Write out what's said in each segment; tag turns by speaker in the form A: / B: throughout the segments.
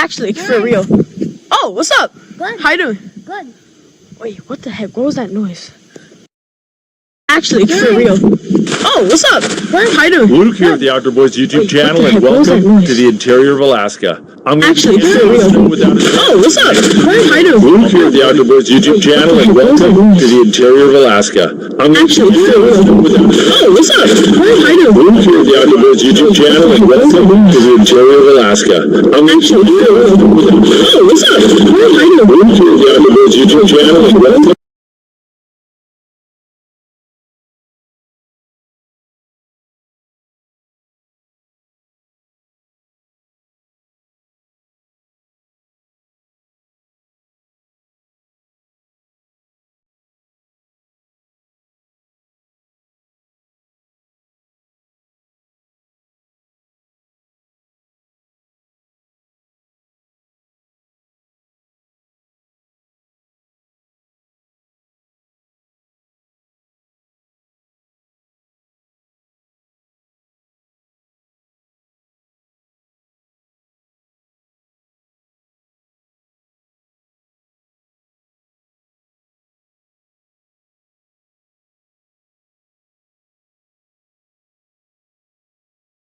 A: Actually, for real. Oh, what's up?
B: Good.
A: How you doing?
B: Good.
A: Wait, what the heck? What was that noise? Actually, for real. Oh, what's up? How you doing?
C: Luke here at the Outdoor Boys YouTube
A: Wait,
C: channel,
A: what the
C: and
A: heck? What was that
C: welcome
A: noise?
C: to the interior of Alaska. I'm going
A: Actually,
C: to be
A: for real.
C: without a
A: Oh, what's up? How you doing?
C: Luke here at the Outdoor Boys YouTube channel, and welcome to the interior of Alaska. I'm going
A: Actually,
C: to be
A: for real. Oh, what's up? How you doing?
C: Luke here at the Outdoor Boys YouTube channel, and welcome to the interior of Alaska. I'm going to
A: Actually, for real. Oh, what's up? How you doing?
C: Luke here at the Outdoor Boys YouTube channel, and welcome.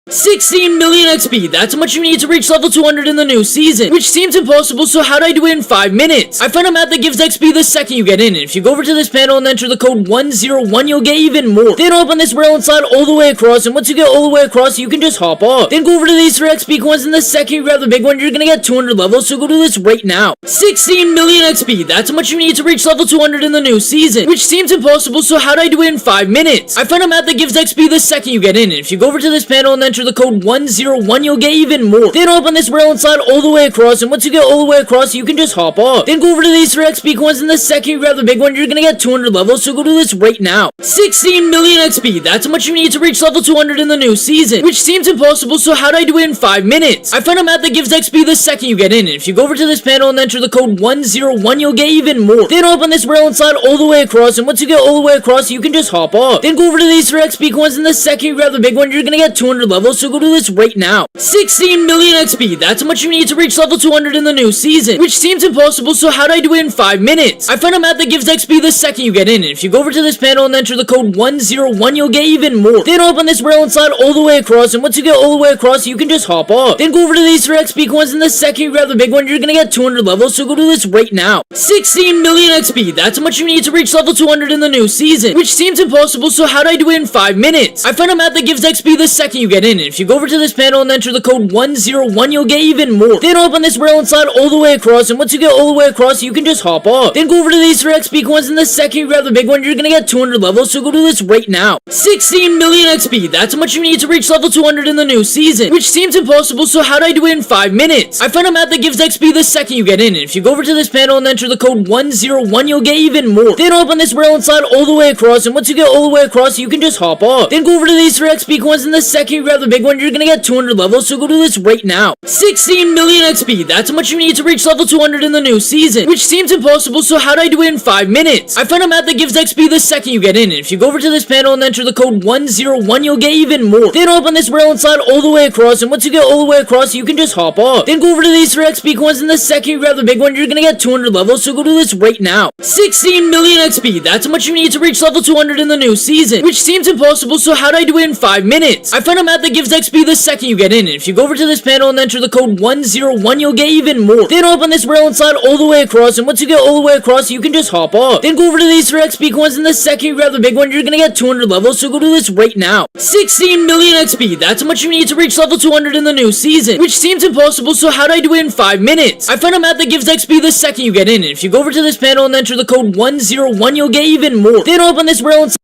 D: $16 million XP, that's how much you need to reach level 200 in the new season, which seems impossible, so how do I do it in 5 minutes? I found a map that gives XP the second you get in, and if you go over to this panel and enter the code 101, you'll get even more. Then open this rail and slide all the way across, and once you get all the way across, you can just hop off. Then go over to these 3 XP coins, and the second you grab the big one, you're gonna get 200 levels, so go do this right now. 16 million XP, that's how much you need to reach level 200 in the new season, which seems impossible, so how do I do it in 5 minutes? I found a map that gives XP the second you get in, and if you go over to this panel and enter the code 101, you'll get even more. Then open this rail and slide all the way across, and once you get all the way across, you can just hop off. Then go over to these 3 XP coins, and the second you grab the big one, you're gonna get 200 levels, so go do this right now. 16 million XP, that's how much you need to reach level 200 in the new season, which seems impossible, so how do I do it in 5 minutes? I found a map that gives XP the second you get in, and if you go over to this panel and enter the code 101, you'll get even more. Then open this rail and slide all the way across, and once you get all the way across, you can just hop off. Then go over to these 3 XP coins, and the second you grab the big one, you're gonna get 200 levels, so go do this right now. 16 million XP, that's how much you need to reach level 200 in the new season, which seems impossible, so how do I do it in 5 minutes? I found a map that gives XP the second you get in, and if you go over to this panel and enter the code 101, you'll get even more. Then open this rail and slide all the way across, and once you get all the way across, you can just hop off. Then go over to these 3 XP coins, and the second you grab the big one, you're gonna get 200 levels, so go do this right now. 16 million XP, that's how much you need to reach level 200 in the new season, which seems impossible, so how do I do it in 5 minutes? I found a map that gives XP the second you get in, and if you go over to this panel and enter the code 101, you'll get even more. Then open this rail and slide all the way across, and once you get all the way across, you can just hop off. Then go over to these 3 XP coins, and the second you grab the big one, you're gonna get 200 levels, so go do this right now. 16 million XP, that's how much you need to reach level 200 in the new season, which seems impossible, so how do I do it in 5 minutes? I found a map that gives XP the second you get in, and if you go over to this panel and enter the code 101, you'll get even more. Then open this rail and slide all the way across, and once you get all the way across, you can just hop off. Then go over to these 3 XP coins, and the second you grab the big one, you're gonna get 200 levels, so go do this right now. 16 million XP, that's how much you need to reach level 200 in the new season, which seems impossible, so how do I do it in 5 minutes? I found a map that gives XP the second you get in, and if you go over to this panel and enter the code 101, you'll get even more. Then open this rail and slide all the way across, and once you get all the way across, you can just hop off. Then go over to these 3 XP coins, and the second you grab the big one, you're gonna get 200 levels, so go do this right now. 16 million XP, that's how much you need to reach level 200 in the new season, which seems impossible, so how do I do it in 5 minutes? I found a map that gives XP the second you get in, and if you go over to this panel and enter the code 101, you'll get even more. Then open this rail and slide all the way across, and once you get all the way across, you can just hop off. Then go over to these 3 XP coins, and the second you grab the big one, you're gonna get 200 levels, so go do this right now. 16 million XP, that's how much you need to reach level 200 in the new season, which seems impossible, so how do I do it in 5 minutes? I found a map that gives XP the second you get in, and if you go over to this panel and enter the code 101, you'll get even more. Then open this rail and slide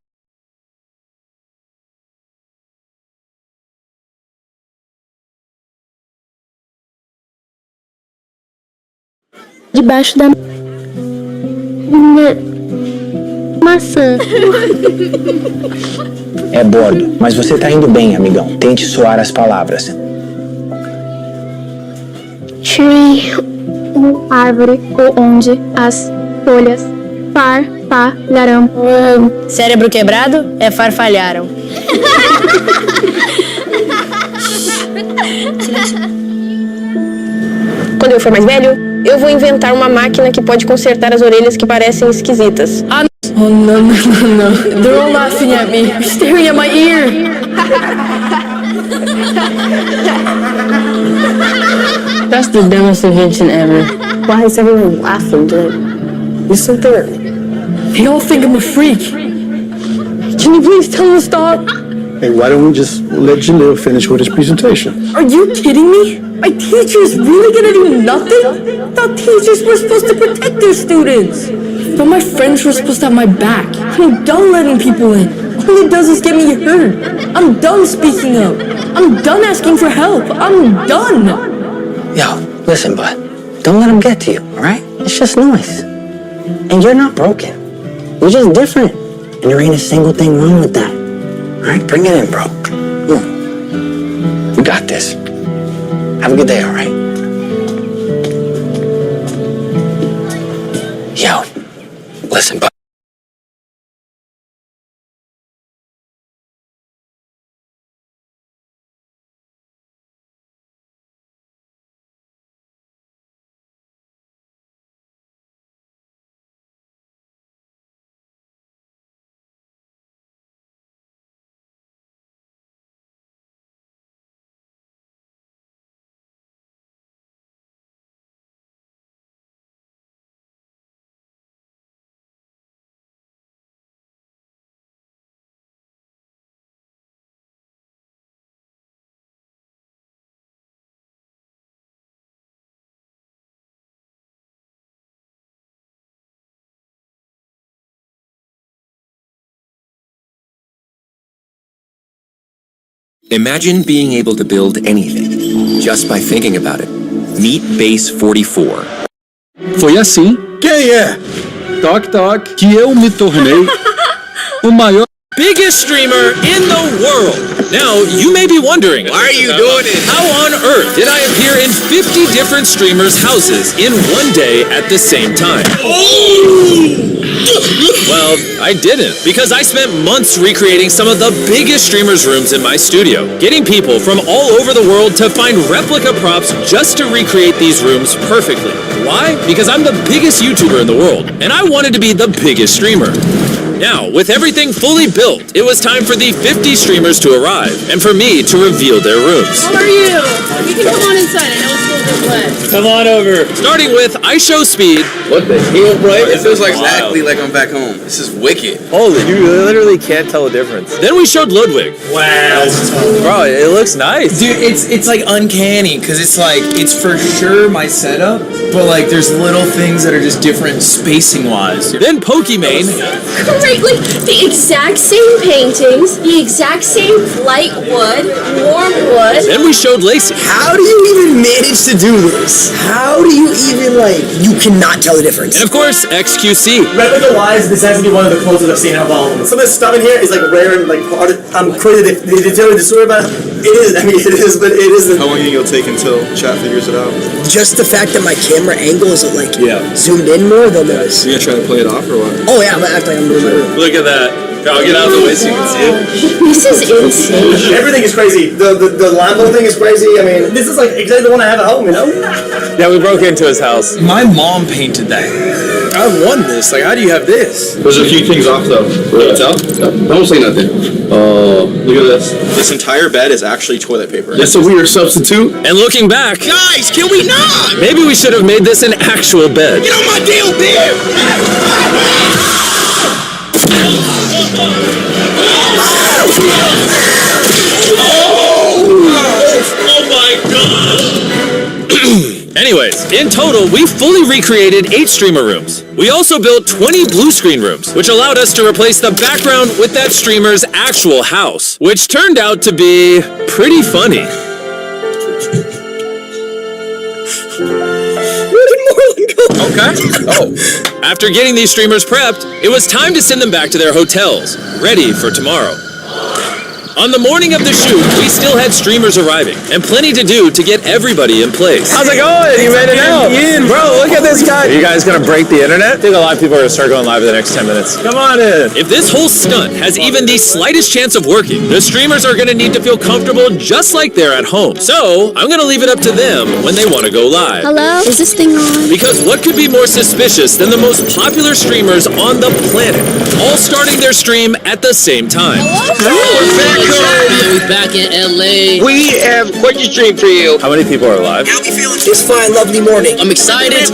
B: Debaixo da maçã.
E: É bordo, mas você tá indo bem, amigão. Tente soar as palavras.
B: Tree, árvore, ou onde as folhas farfalharão.
F: Cérebro quebrado é farfalharam.
B: Quando
F: quando eu for mais velho, eu vou inventar uma máquina que pode consertar as orelhas que parecem esquisitas.
G: Oh, no. They're all laughing at me, staring at my ear. That's the dumbest invention ever.
F: Why is everyone laughing, dude? You sit there.
G: They all think I'm a freak. Can you please tell them to stop?
H: Hey, why don't we just let Jalil finish with his presentation?
G: Are you kidding me? My teacher's really gonna do nothing? I thought teachers were supposed to protect their students. But my friends were supposed to have my back. I'm done letting people in. All it does is get me hurt. I'm done speaking up. I'm done asking for help. I'm done.
E: Yo, listen, bud. Don't let them get to you, all right? It's just noise. And you're not broken. You're just different. And there ain't a single thing wrong with that. All right? Bring it in, bro. Come on. We got this. Have a good day, all right? Yo, listen, bud.
I: Imagine being able to build anything just by thinking about it. Meet Base 44.
H: Foi assim. Quem é? Toque, toque. Que eu me tornei o maior.
J: Biggest streamer in the world. Now, you may be wondering, why are you doing it? How on earth did I appear in 50 different streamers' houses in one day at the same time? Well, I didn't, because I spent months recreating some of the biggest streamers' rooms in my studio, getting people from all over the world to find replica props just to recreate these rooms perfectly. Why? Because I'm the biggest YouTuber in the world, and I wanted to be the biggest streamer. Now, with everything fully built, it was time for the 50 streamers to arrive, and for me to reveal their rooms.
G: How are you? You can come on inside. I know it's still a bit wet.
J: Come on over. Starting with I Show Speed.
K: What the hell, right? It feels like exactly like I'm back home. This is wicked.
J: Holy, you literally can't tell the difference. Then we showed Ludwig.
K: Wow.
J: Bro, it looks nice.
L: Dude, it's like uncanny, because it's like, it's for sure my setup, but like there's little things that are just different spacing wise.
J: Then Pokimane.
M: Great, like the exact same paintings, the exact same light wood, warm wood.
J: Then we showed Lacey.
N: How do you even manage to do this? How do you even, like, you cannot tell the difference.
J: And of course, XQC.
O: Replica wise, this has to be one of the closest I've seen out of all of them. Some of this stuff in here is like rare and like I'm crazy. They tell me the story about it. It is, I mean, it is, but it isn't.
K: How long do you think it'll take until chat figures it out?
N: Just the fact that my camera angle is like zoomed in more, they'll notice.
K: You gonna try to play it off or what?
N: Oh yeah, I'm gonna act like I'm doing my room.
J: Look at that. I'll get out of the way so you can see it.
M: This is insane.
O: Everything is crazy. The Lambo thing is crazy. I mean, this is like exactly the one I have at home, you know?
J: Yeah, we broke into his house.
L: My mom painted that. I won this. Like, how do you have this?
K: There's a few things off though. Can you tell? Don't say nothing. Oh, look at this. This entire bed is actually toilet paper.
H: That's a weird substitute.
J: And looking back,
O: Guys, can we not?
J: maybe we should have made this an actual bed.
O: Get on my damn bed!
J: Oh my god! Anyways, in total, we fully recreated 8 streamer rooms. We also built 20 blue screen rooms, which allowed us to replace the background with that streamer's actual house, which turned out to be pretty funny.
O: Where did Moreland go?
J: Okay. Oh. After getting these streamers prepped, it was time to send them back to their hotels, ready for tomorrow. On the morning of the shoot, we still had streamers arriving, and plenty to do to get everybody in place.
L: How's it going? You made it out. Bro, look at this guy. Are you guys gonna break the internet? I think a lot of people are gonna start going live in the next 10 minutes. Come on in.
J: If this whole stunt has even the slightest chance of working, the streamers are gonna need to feel comfortable just like they're at home. So, I'm gonna leave it up to them when they wanna go live.
M: Hello? Is this thing on?
J: Because what could be more suspicious than the most popular streamers on the planet, all starting their stream at the same time?
D: We're back in LA.
N: We have quite a stream for you.
L: How many people are live?
N: How we feeling this fine, lovely morning?
D: I'm excited.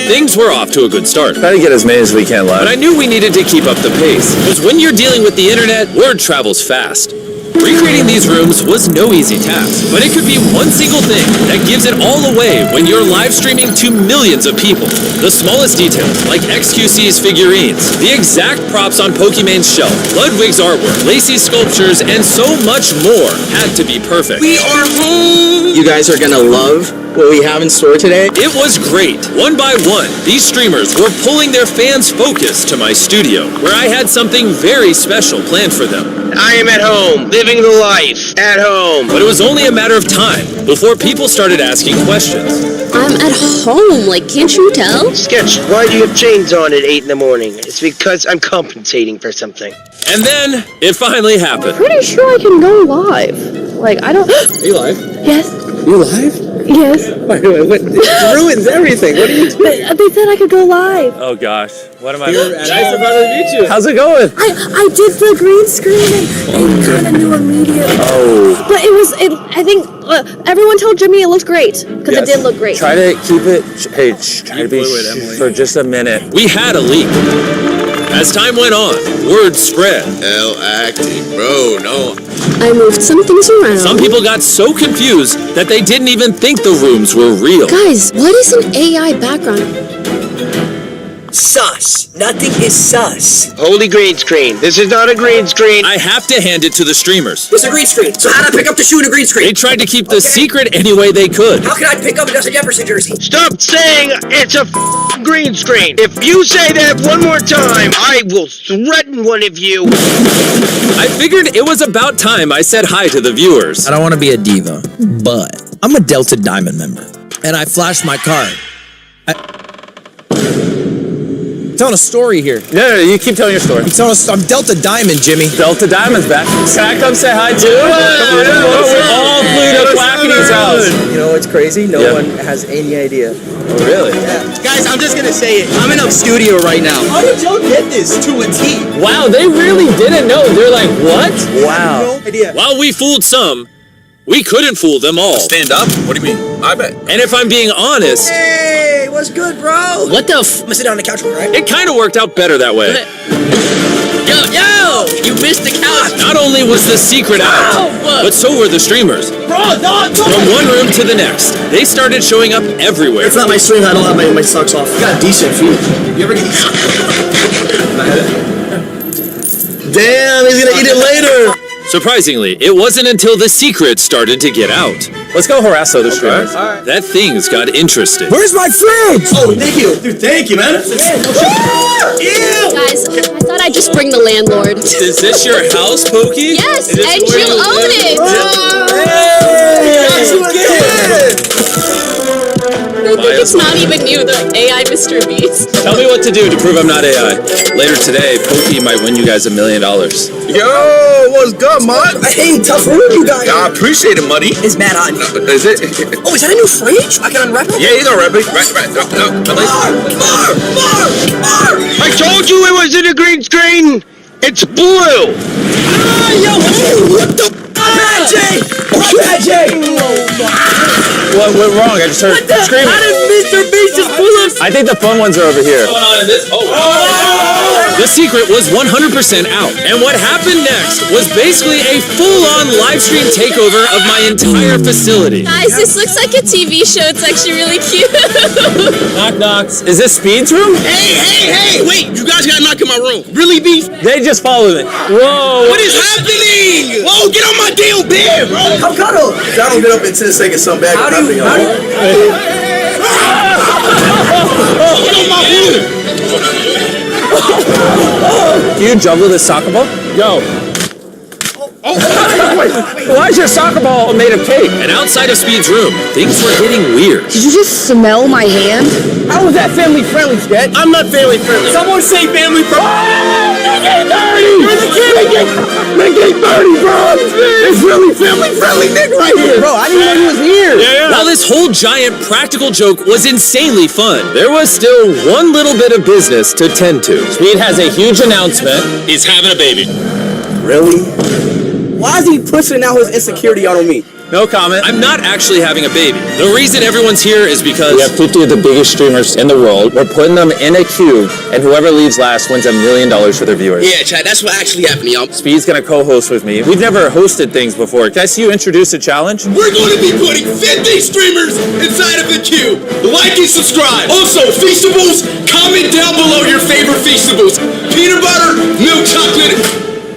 J: Things were off to a good start.
L: Try to get as many as we can live.
J: But I knew we needed to keep up the pace, because when you're dealing with the internet, word travels fast. Recreating these rooms was no easy task, but it could be one single thing that gives it all away when you're live streaming to millions of people. The smallest details, like XQC's figurines, the exact props on Pokemon's shelf, Ludwig's artwork, Lacey's sculptures, and so much more had to be perfect.
N: We are home. You guys are gonna love what we have in store today.
J: It was great. One by one, these streamers were pulling their fans' focus to my studio, where I had something very special planned for them.
N: I am at home, living the life, at home.
J: But it was only a matter of time before people started asking questions.
M: I'm at home, like, can't you tell?
N: Sketch, why do you have chains on at 8 in the morning? It's because I'm compensating for something.
J: And then, it finally happened.
F: Pretty sure I can go live. Like, I don't...
L: Are you live?
F: Yes.
L: You live?
F: Yes.
L: Wait, it ruins everything. What are you doing?
F: They said I could go live.
L: Oh gosh, what am I doing? Nice to meet you. How's it going?
F: I did the green screen and kind of knew immediately.
L: Oh.
F: But I think everyone told Jimmy it looked great because it did look great.
L: Try to keep it. Hey, try to be for just a minute.
J: We had a leak. As time went on, word spread.
K: Hell acting, bro, no.
M: I moved some things around.
J: Some people got so confused that they didn't even think the rooms were real.
M: Guys, what is an AI background?
N: Sus. Nothing is sus. Holy green screen. This is not a green screen.
J: I have to hand it to the streamers.
N: It's a green screen. So how do I pick up the shoe in a green screen?
J: They tried to keep the secret any way they could.
N: How can I pick up a Justin Jefferson jersey? Stop saying it's a green screen. If you say that one more time, I will threaten one of you.
J: I figured it was about time I said hi to the viewers.
P: I don't want to be a diva, but I'm a Delta Diamond member, and I flashed my card. Telling a story here.
L: No, you keep telling your story.
P: I'm Delta Diamond, Jimmy.
L: Delta Diamond's back. Can I come say hi too? Come on in. We all flew to Quackity's house.
Q: You know what's crazy? No one has any idea.
L: Oh, really?
Q: Yeah. Guys, I'm just gonna say it. I'm in a studio right now. How did y'all get this to a T?
L: Wow, they really didn't know. They're like, what?
Q: Wow. No idea.
J: While we fooled some, we couldn't fool them all.
K: Stand up? What do you mean? I bet.
J: And if I'm being honest...
Q: Hey, what's good, bro?
D: What the
Q: I'm gonna sit down on the couch, right?
J: It kind of worked out better that way.
D: Yo! You missed the couch!
J: Not only was the secret out, but so were the streamers.
Q: Bro, no!
J: From one room to the next, they started showing up everywhere.
O: It's not my stream, I don't have my socks off. You got a decent feet. You ever get these? Damn, he's gonna eat it later!
J: Surprisingly, it wasn't until the secret started to get out.
L: Let's go harass other streamers.
J: That things got interesting.
P: Where's my fridge?
O: Oh, thank you. Dude, thank you, man.
M: Guys, I thought I'd just bring the landlord.
J: Is this your house, Pokey?
M: Yes, and you own it. I think it's not even you, the AI Mr. Beast.
J: Tell me what to do to prove I'm not AI. Later today, Pokey might win you guys $1 million.
K: Yo, what's good, man?
N: Hey, tough room, you guys.
K: I appreciate it, buddy.
N: It's mad hot.
K: Is it?
N: Oh, is that a new fridge? I can unwrap it?
K: Yeah, you can unwrap it.
N: Mar! I told you it wasn't a green screen. It's blue.
P: Ah, yo, what the magic?
L: What went wrong? I just heard screaming.
P: How did Mr. Beast just pull us?
L: I think the fun ones are over here.
J: The secret was 100% out, and what happened next was basically a full-on live stream takeover of my entire facility.
M: Guys, this looks like a TV show. It's actually really cute.
L: Knock knocks. Is this Speed's room?
N: Hey! Wait, you guys gotta knock in my room. Really, Beef?
L: They just followed it. Whoa.
N: What is happening? Whoa, get on my damn bed, bro.
O: Come cuddle. If I don't get up in 10 seconds, something bad will happen.
N: Get on my room.
L: Can you juggle this soccer ball? Go.
J: Why is your soccer ball made of cake? And outside of Speed's room, things were getting weird.
G: Did you just smell my hand?
Q: How is that family friendly, Sketch?
N: I'm not family friendly.
Q: Someone say family friendly.
N: You're the kid. Make it 30, bro. It's really family friendly Nick right here.
Q: Bro, I didn't know he was here.
N: Yeah.
J: While this whole giant practical joke was insanely fun, there was still one little bit of business to tend to. Speed has a huge announcement.
N: He's having a baby.
Q: Really? Why is he pushing out his insecurity on me?
J: No comment. I'm not actually having a baby. The reason everyone's here is because we have 50 of the biggest streamers in the world. We're putting them in a cube, and whoever leaves last wins $1 million for their viewers.
Q: Yeah, Chad, that's what actually happened, y'all.
J: Speed's gonna co-host with me. We've never hosted things before. Can I see you introduce a challenge?
Q: We're going to be putting 50 streamers inside of the cube. Like and subscribe. Also, Feastables, comment down below your favorite Feastables. Peanut butter, milk chocolate.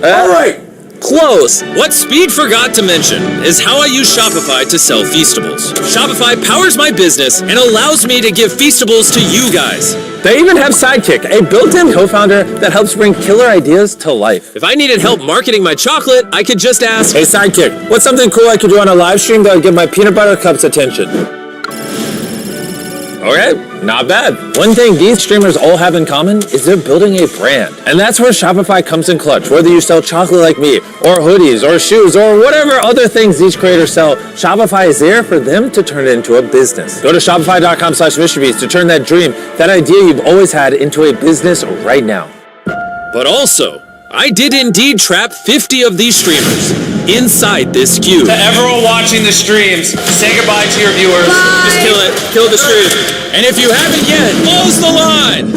J: All right. Close. What Speed forgot to mention is how I use Shopify to sell Feastables. Shopify powers my business and allows me to give Feastables to you guys. They even have Sidekick, a built-in co-founder that helps bring killer ideas to life. If I needed help marketing my chocolate, I could just ask, "Hey Sidekick, what's something cool I could do on a live stream that would get my peanut butter cups attention?" Okay, not bad. One thing these streamers all have in common is they're building a brand. And that's where Shopify comes in clutch. Whether you sell chocolate like me, or hoodies, or shoes, or whatever other things these creators sell, Shopify is there for them to turn it into a business. Go to shopify.com/MrBeast to turn that dream, that idea you've always had, into a business right now. But also, I did indeed trap 50 of these streamers inside this cube.
L: To everyone watching the streams, say goodbye to your viewers.
M: Bye.
J: Just kill it. Kill the stream. And if you haven't yet, close the line.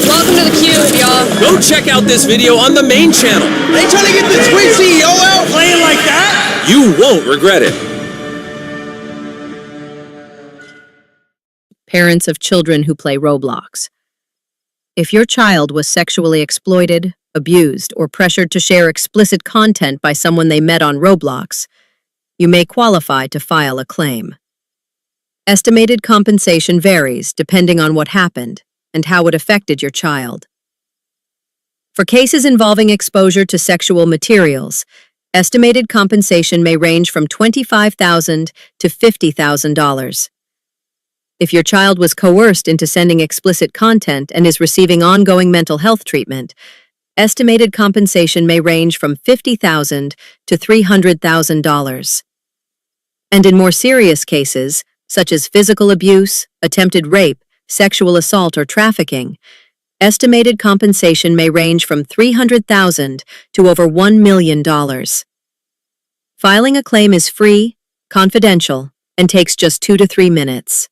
M: Welcome to the cube, y'all.
J: Go check out this video on the main channel.
Q: They trying to get the Twitch CEO out playing like that?
J: You won't regret it.
R: Parents of children who play Roblox. If your child was sexually exploited, abused, or pressured to share explicit content by someone they met on Roblox, you may qualify to file a claim. Estimated compensation varies depending on what happened and how it affected your child. For cases involving exposure to sexual materials, estimated compensation may range from $25,000 to $50,000. If your child was coerced into sending explicit content and is receiving ongoing mental health treatment, estimated compensation may range from $50,000 to $300,000. And in more serious cases, such as physical abuse, attempted rape, sexual assault, or trafficking, estimated compensation may range from $300,000 to over $1 million. Filing a claim is free, confidential, and takes just 2 to 3 minutes.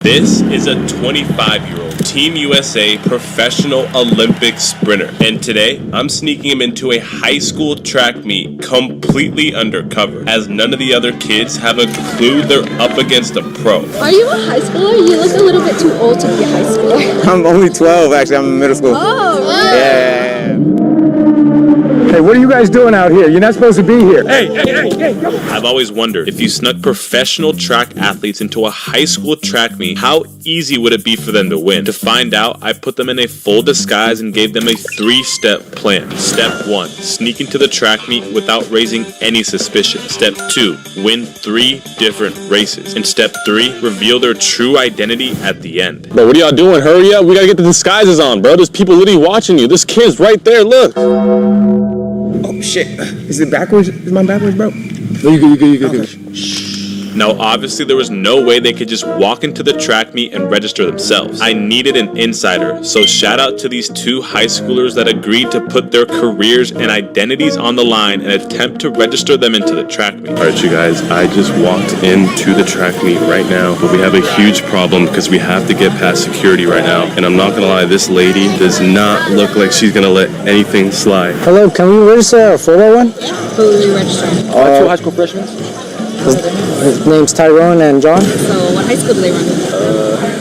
S: This is a 25-year-old Team USA professional Olympic sprinter, and today I'm sneaking him into a high school track meet completely undercover, as none of the other kids have a clue they're up against a pro.
M: Are you a high schooler? You look a little bit too old to be a high schooler.
T: I'm only 12, actually. I'm in middle school.
M: Oh, wow.
T: Yeah.
U: Hey, what are you guys doing out here? You're not supposed to be here.
S: Hey, come on. I've always wondered, if you snuck professional track athletes into a high school track meet, how easy would it be for them to win? To find out, I put them in a full disguise and gave them a 3-step plan. Step 1, sneak into the track meet without raising any suspicion. Step 2, win 3 different races. And Step 3, reveal their true identity at the end.
K: Bro, what are y'all doing? Hurry up. We gotta get the disguises on, bro. There's people literally watching you. This kid's right there. Look.
T: Oh, shit. Is it backwards? Is mine backwards, bro?
K: No, you good.
S: Now, obviously, there was no way they could just walk into the track meet and register themselves. I needed an insider, so shout out to these 2 high schoolers that agreed to put their careers and identities on the line and attempt to register them into the track meet.
K: All right, you guys, I just walked into the track meet right now, but we have a huge problem because we have to get past security right now. And I'm not gonna lie, this lady does not look like she's gonna let anything slide.
T: Hello, can we register for that one?
M: Who are we registering?
T: 2 high school freshmen. His name's Tyrone and John.
M: So, what high school do they run?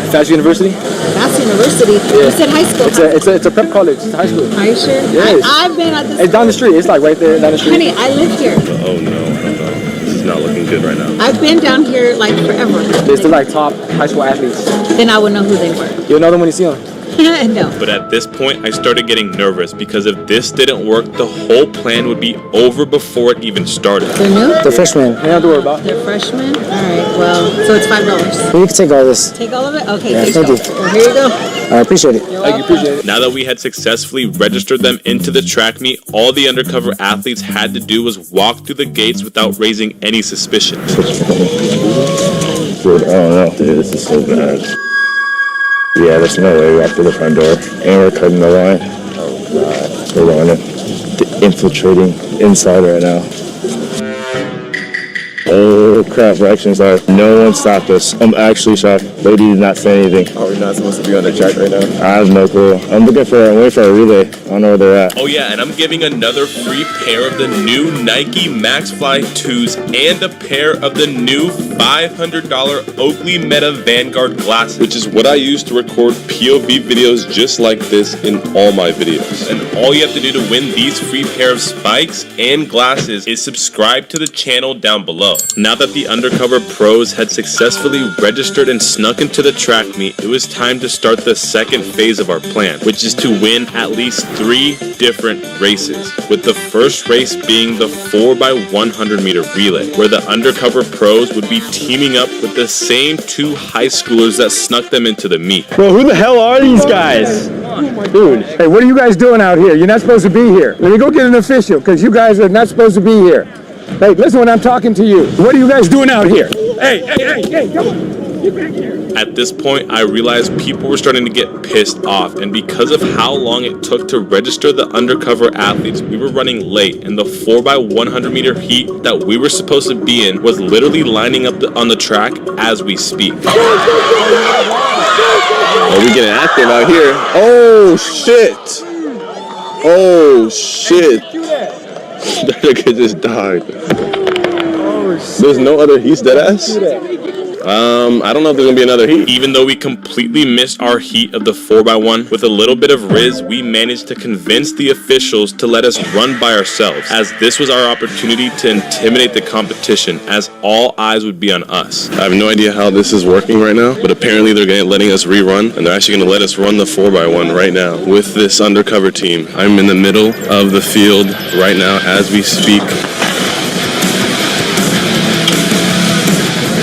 T: Fast University.
M: Fast University?
T: Yeah.
M: You said high school.
T: It's a prep college. It's a high school.
M: Are you sure?
T: Yes.
M: I've been at this.
T: It's down the street. It's like right there down the street.
M: Honey, I live here.
K: Oh no. not looking good right now.
A: I've been down here like forever.
U: They still like top high school athletes.
A: Then I would know who they were.
U: You'll know them when you see them.
A: No.
S: But at this point, I started getting nervous because if this didn't work, the whole plan would be over before it even started.
A: They're new?
U: They're freshmen. You don't have to worry about.
A: They're freshmen? Alright, well, so it's $5.
U: You can take all this.
A: Take all of it? Okay,
U: Yeah, thank you.
A: Well, here you go.
U: I appreciate it.
S: Thank you, appreciate it. Now that we had successfully registered them into the track meet, all the undercover athletes had to do was walk through the gates without raising any suspicion.
K: Dude, I don't know. Dude, this is so bad. Yeah, there's no way we're up to the front door. And we're cutting the line. Oh, God. We're on it. Infiltrating inside right now. Oh, crap. We're actually inside. No one stopped us. I'm actually shocked. Lady did not say anything. Are we not supposed to be on the track right now? I have no clue. I'm waiting for a relay. I don't know where they're at.
S: Oh yeah, and I'm giving another free pair of the new Nike Max Fly 2s and a pair of the new $500 Oakley Meta Vanguard glasses, which is what I use to record POV videos just like this in all my videos. And all you have to do to win these free pair of spikes and glasses is subscribe to the channel down below. Now that the undercover pros had successfully registered and snuck into the track meet, it was time to start the second phase of our plan, which is to win at least 3 different races, with the first race being the 4x100 meter relay, where the undercover pros would be teaming up with the same 2 high schoolers that snuck them into the meet.
U: Bro, who the hell are these guys? Dude, hey, what are you guys doing out here? You're not supposed to be here. Let me go get an official, because you guys are not supposed to be here. Hey, listen when I'm talking to you. What are you guys doing out here? Hey, come on. Get back here.
S: At this point, I realized people were starting to get pissed off, and because of how long it took to register the undercover athletes, we were running late, and the 4x100 meter heat that we were supposed to be in was literally lining up on the track as we speak.
K: Oh, we getting active out here. Oh, shit. Oh, shit. That nigga just died. There's no other heats, deadass? I don't know if there's gonna be another heat.
S: Even though we completely missed our heat of the 4x1, with a little bit of riz, we managed to convince the officials to let us run by ourselves, as this was our opportunity to intimidate the competition, as all eyes would be on us.
K: I have no idea how this is working right now, but apparently they're letting us rerun, and they're actually gonna let us run the 4x1 right now with this undercover team. I'm in the middle of the field right now as we speak.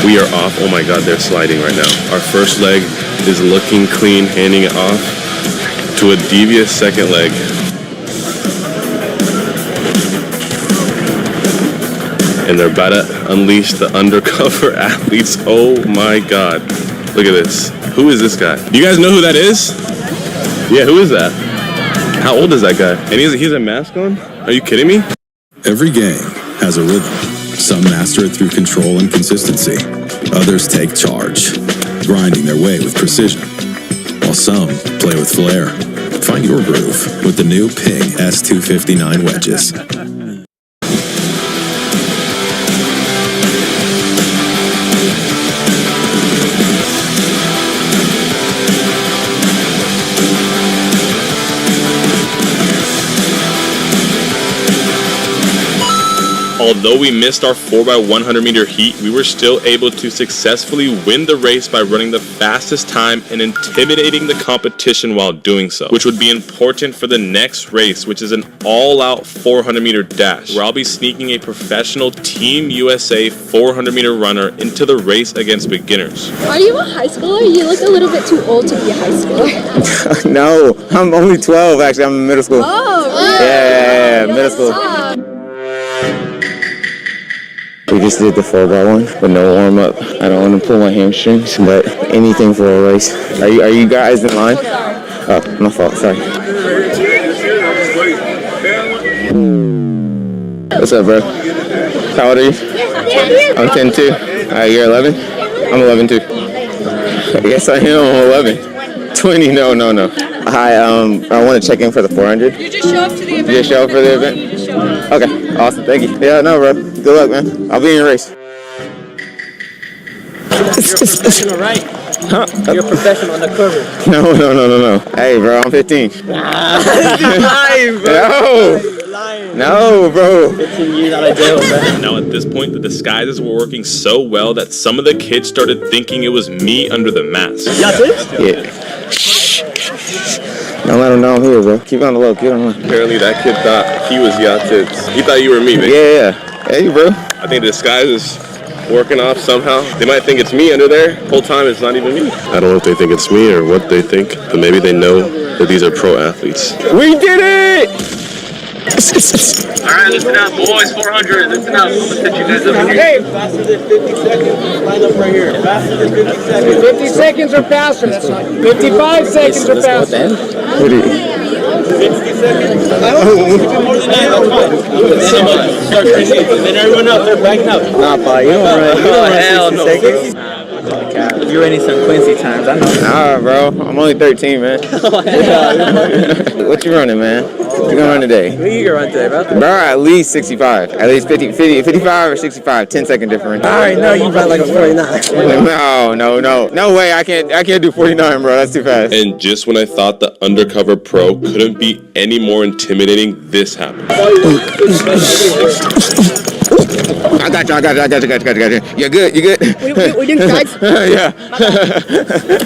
K: We are off. Oh my God, they're sliding right now. Our first leg is looking clean, handing it off to a devious second leg. And they're about to unleash the undercover athletes. Oh my God. Look at this. Who is this guy? You guys know who that is? Yeah, who is that? How old is that guy? And he has a mask on? Are you kidding me?
V: Every game has a rhythm. Some master it through control and consistency. Others take charge, grinding their way with precision. While some play with flair. Find your groove with the new Ping S259 wedges.
S: Although we missed our 4x100 meter heat, we were still able to successfully win the race by running the fastest time and intimidating the competition while doing so, which would be important for the next race, which is an all-out 400 meter dash, where I'll be sneaking a professional Team USA 400 meter runner into the race against beginners.
M: Are you a high schooler? You look a little bit too old to be a high schooler.
T: No, I'm only 12 actually. I'm in middle school.
M: Oh, really?
T: Yeah, middle school. We just did the 4x1, but no warm up. I don't want to pull my hamstrings, but anything for a race. Are you guys in line? Oh, my fault. Sorry. What's up, bro? How old are you? I'm 10 too. You're 11? I'm 11 too. I guess I am. I'm 11. 20? No. Hi. I want to check in for the 400.
F: You just show up to the event.
T: You just show up for the event? Okay, awesome, thank you. Yeah, no, bro. Good luck, man. I'll be in your race.
G: You're a professional, right?
T: Huh?
G: You're a professional undercover.
T: No. Hey, bro, I'm 15.
G: You're lying, bro.
T: No.
G: You're lying.
T: No, bro.
J: 15 years out of jail, man. Now at this point, the disguises were working so well that some of the kids started thinking it was me under the mask.
T: Yeah. Don't let him know I'm here, bro. Keep on the low. Keep on the low.
K: Apparently that kid thought he was Yatits. He thought you were me, man.
T: Yeah. Hey, bro.
K: I think the disguise is working off somehow. They might think it's me under there. Whole time it's not even me. I don't know if they think it's me or what they think, but maybe they know that these are pro athletes.
T: We did it!
J: Alright, listen up, boys. 400. Listen up. I'm gonna set you guys up here.
U: Hey, faster than 50 seconds. Line up right here. Faster than 50 seconds. 50 seconds or faster. That's not 55 seconds or faster.
T: 50 seconds.
J: More than that, that's fine. Start training. And then everyone else, they're backing up.
T: Nah, pa, you don't run. You don't run 60 seconds.
J: You ran some Quincy times, I know.
T: Nah, bro. I'm only 13, man. What you running, man? What you gonna run today?
J: What you gonna run today, bro?
T: Bro, at least 65. At least 55 or 65. 10-second difference.
J: All right, no, you run like a 49.
T: No way. I can't do 49, bro. That's too fast.
K: And just when I thought the undercover pro couldn't be any more intimidating, this happened.
T: I got you. You're good.
J: We didn't guys.
T: Yeah.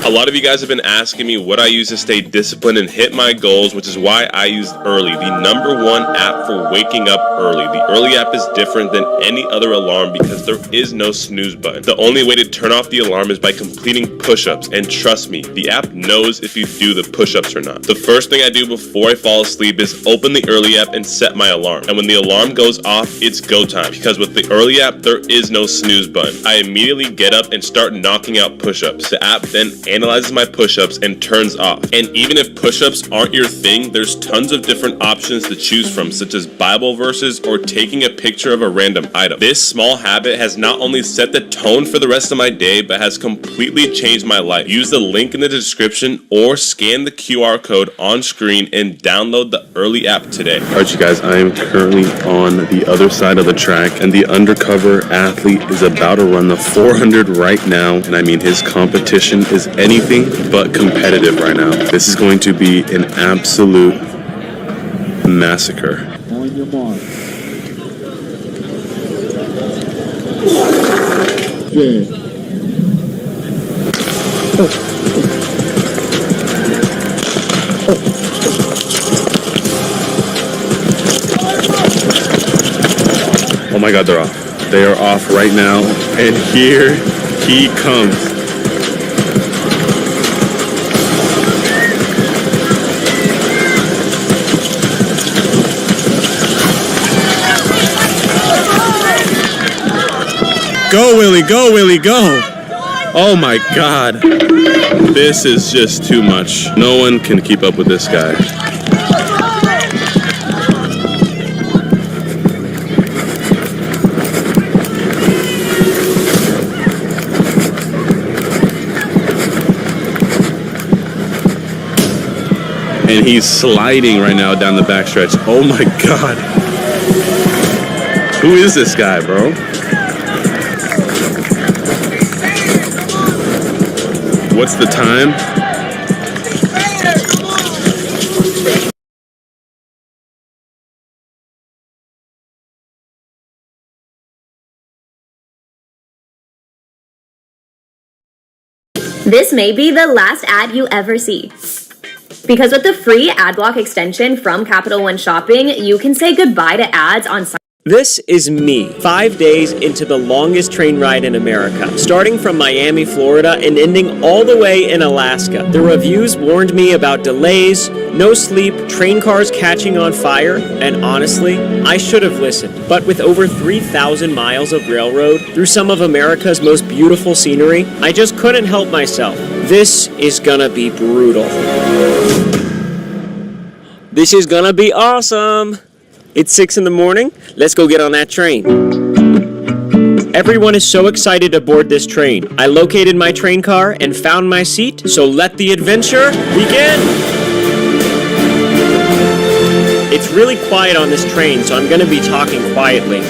K: A lot of you guys have been asking me what I use to stay disciplined and hit my goals, which is why I used Early, the #1 app for waking up early. The Early app is different than any other alarm because there is no snooze button. The only way to turn off the alarm is by completing push-ups, and trust me, the app knows if you do the push-ups or not. The first thing I do before I fall asleep is open the Early app and set my alarm. And when the alarm goes off, it's go time, because with the Early app, there is no snooze button. I immediately get up and start knocking out push-ups. The app then analyzes my push-ups and turns off. And even if push-ups aren't your thing, there's tons of different options to choose from, such as Bible verses or taking a picture of a random item. This small habit has not only set the tone for the rest of my day, but has completely changed my life. Use the link in the description or scan the QR code on screen and download the Early app today. Alright, you guys, I am currently on the other side of the track, and the undercover athlete is about to run the 400 right now, and I mean his competition is anything but competitive right now. This is going to be an absolute massacre.
U: On your mark. Yeah.
K: Oh my god, they're off. They are off right now, and here he comes. Go, Willie, go! Oh my god. This is just too much. No one can keep up with this guy. And he's sliding right now down the backstretch. Oh my god. Who is this guy, bro? What's the time?
B: This may be the last ad you ever see. Because with the free ad block extension from Capital One Shopping, you can say goodbye to ads on
C: This is me, 5 days into the longest train ride in America, starting from Miami, Florida, and ending all the way in Alaska. The reviews warned me about delays, no sleep, train cars catching on fire, and honestly, I should have listened. But with over 3,000 miles of railroad through some of America's most beautiful scenery, I just couldn't help myself. This is gonna be brutal. This is gonna be awesome. It's 6 in the morning. Let's go get on that train. Everyone is so excited to board this train. I located my train car and found my seat, so let the adventure begin. It's really quiet on this train, so I'm gonna be talking quietly.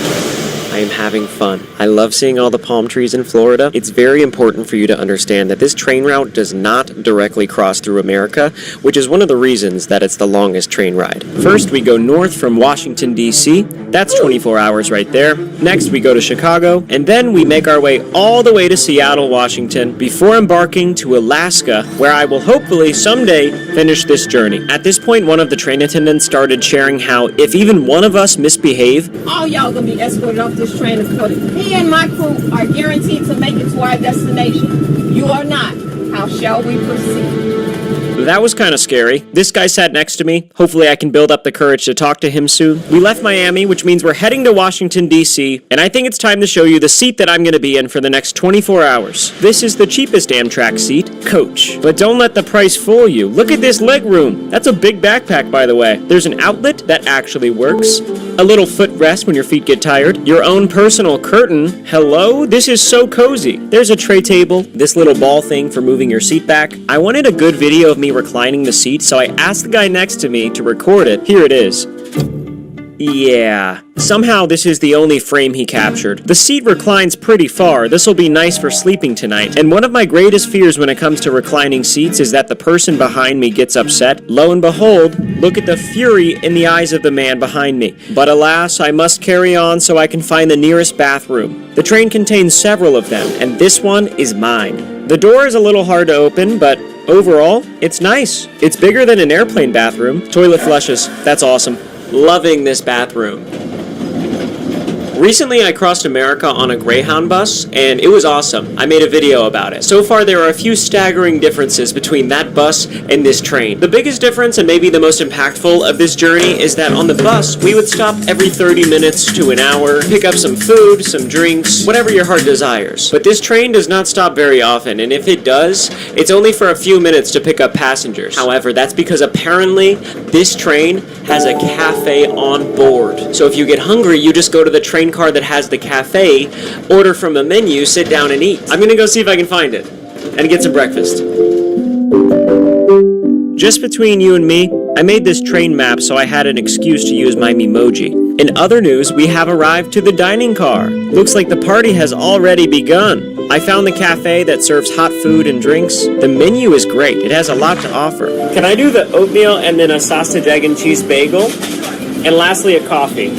C: I I am having fun. I love seeing all the palm trees in Florida. It's very important for you to understand that this train route does not directly cross through America, which is one of the reasons that it's the longest train ride. First, we go north from Washington, D.C. That's 24 hours right there. Next, we go to Chicago, and then we make our way all the way to Seattle, Washington, before embarking to Alaska, where I will hopefully someday finish this journey. At this point, one of the train attendants started sharing how if even one of us misbehave,
E: all y'all gonna be escorted off this train accordingly. Me and my crew are guaranteed to make it to our destination. You are not. How shall we proceed?
C: that was kind of scary. This guy sat next to me. Hopefully I can build up the courage to talk to him soon. We left Miami, which means we're heading to Washington, D.C., and I think it's time to show you the seat that I'm going to be in for the next 24 hours. This is the cheapest Amtrak seat, coach. But don't let the price fool you. Look at this leg room. That's a big backpack, by the way. There's an outlet that actually works. A little footrest when your feet get tired. Your own personal curtain. Hello? This is so cozy. There's a tray table. This little ball thing for moving your seat back. I wanted a good video of me reclining the seat, so I asked the guy next to me to record it. Here it is. Yeah. Somehow this is the only frame he captured. The seat reclines pretty far. This'll be nice for sleeping tonight. And one of my greatest fears when it comes to reclining seats is that the person behind me gets upset. Lo and behold, look at the fury in the eyes of the man behind me. But alas, I must carry on so I can find the nearest bathroom. The train contains several of them, and this one is mine. The door is a little hard to open, but overall, it's nice. It's bigger than an airplane bathroom. Toilet flushes. That's awesome. Loving this bathroom. Recently, I crossed America on a Greyhound bus, and it was awesome. I made a video about it. So far, there are a few staggering differences between that bus and this train. The biggest difference, and maybe the most impactful of this journey, is that on the bus, we would stop every 30 minutes to an hour, pick up some food, some drinks, whatever your heart desires. But this train does not stop very often, and if it does, it's only for a few minutes to pick up passengers. However, that's because apparently, this train has a cafe on board. So if you get hungry, you just go to the train car that has the cafe, order from a menu, sit down and eat. I'm gonna go see if I can find it and get some breakfast. Just between you and me, I made this train map so I had an excuse to use my Memoji. In other news, we have arrived to the dining car. Looks like the party has already begun. I found the cafe that serves hot food and drinks. The menu is great. It has a lot to offer. Can I do the oatmeal and then a sausage, egg, and cheese bagel? And lastly, a coffee.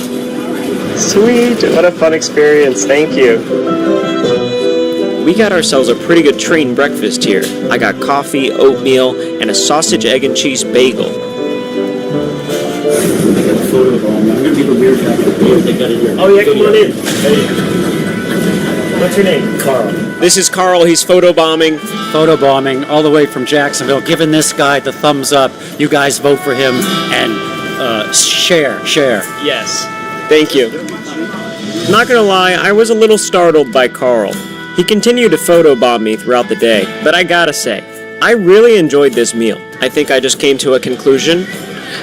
C: Sweet, what a fun experience, thank you. We got ourselves a pretty good train breakfast here. I got coffee, oatmeal, and a sausage, egg, and cheese bagel. Oh yeah, come on in. What's your name? Carl. This is Carl, he's photobombing.
I: Photobombing all the way from Jacksonville, giving this guy the thumbs up. You guys vote for him and share.
C: Yes. Thank you. Not gonna lie, I was a little startled by Carl. He continued to photobomb me throughout the day, but I gotta say, I really enjoyed this meal. I think I just came to a conclusion.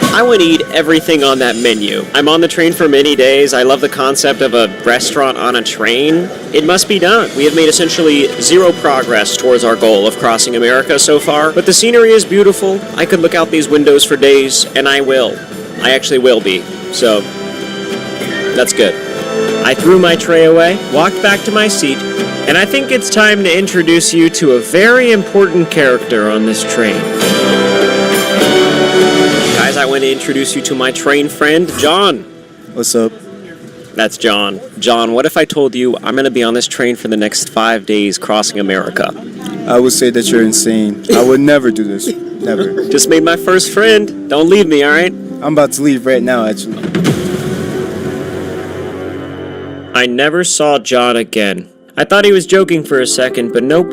C: I would eat everything on that menu. I'm on the train for many days. I love the concept of a restaurant on a train. It must be done. We have made essentially zero progress towards our goal of crossing America so far, but the scenery is beautiful. I could look out these windows for days, and I will. I actually will be, so that's good. I threw my tray away, walked back to my seat, and I think it's time to introduce you to a very important character on this train. Guys, I want to introduce you to my train friend, John.
W: What's up?
C: That's John. John, what if I told you I'm going to be on this train for the next 5 days crossing America?
W: I would say that you're insane. I would never do this. Never.
C: Just made my first friend. Don't leave me, all right?
W: I'm about to leave right now, actually.
C: I never saw John again. I thought he was joking for a second, but nope,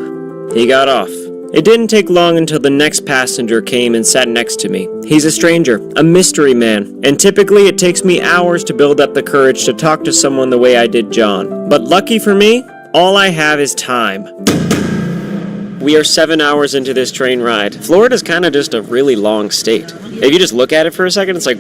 C: he got off. It didn't take long until the next passenger came and sat next to me. He's a stranger, a mystery man, and typically it takes me hours to build up the courage to talk to someone the way I did John. But lucky for me, all I have is time. We are 7 hours into this train ride. Florida's kind of just a really long state. If you just look at it for a second, it's like,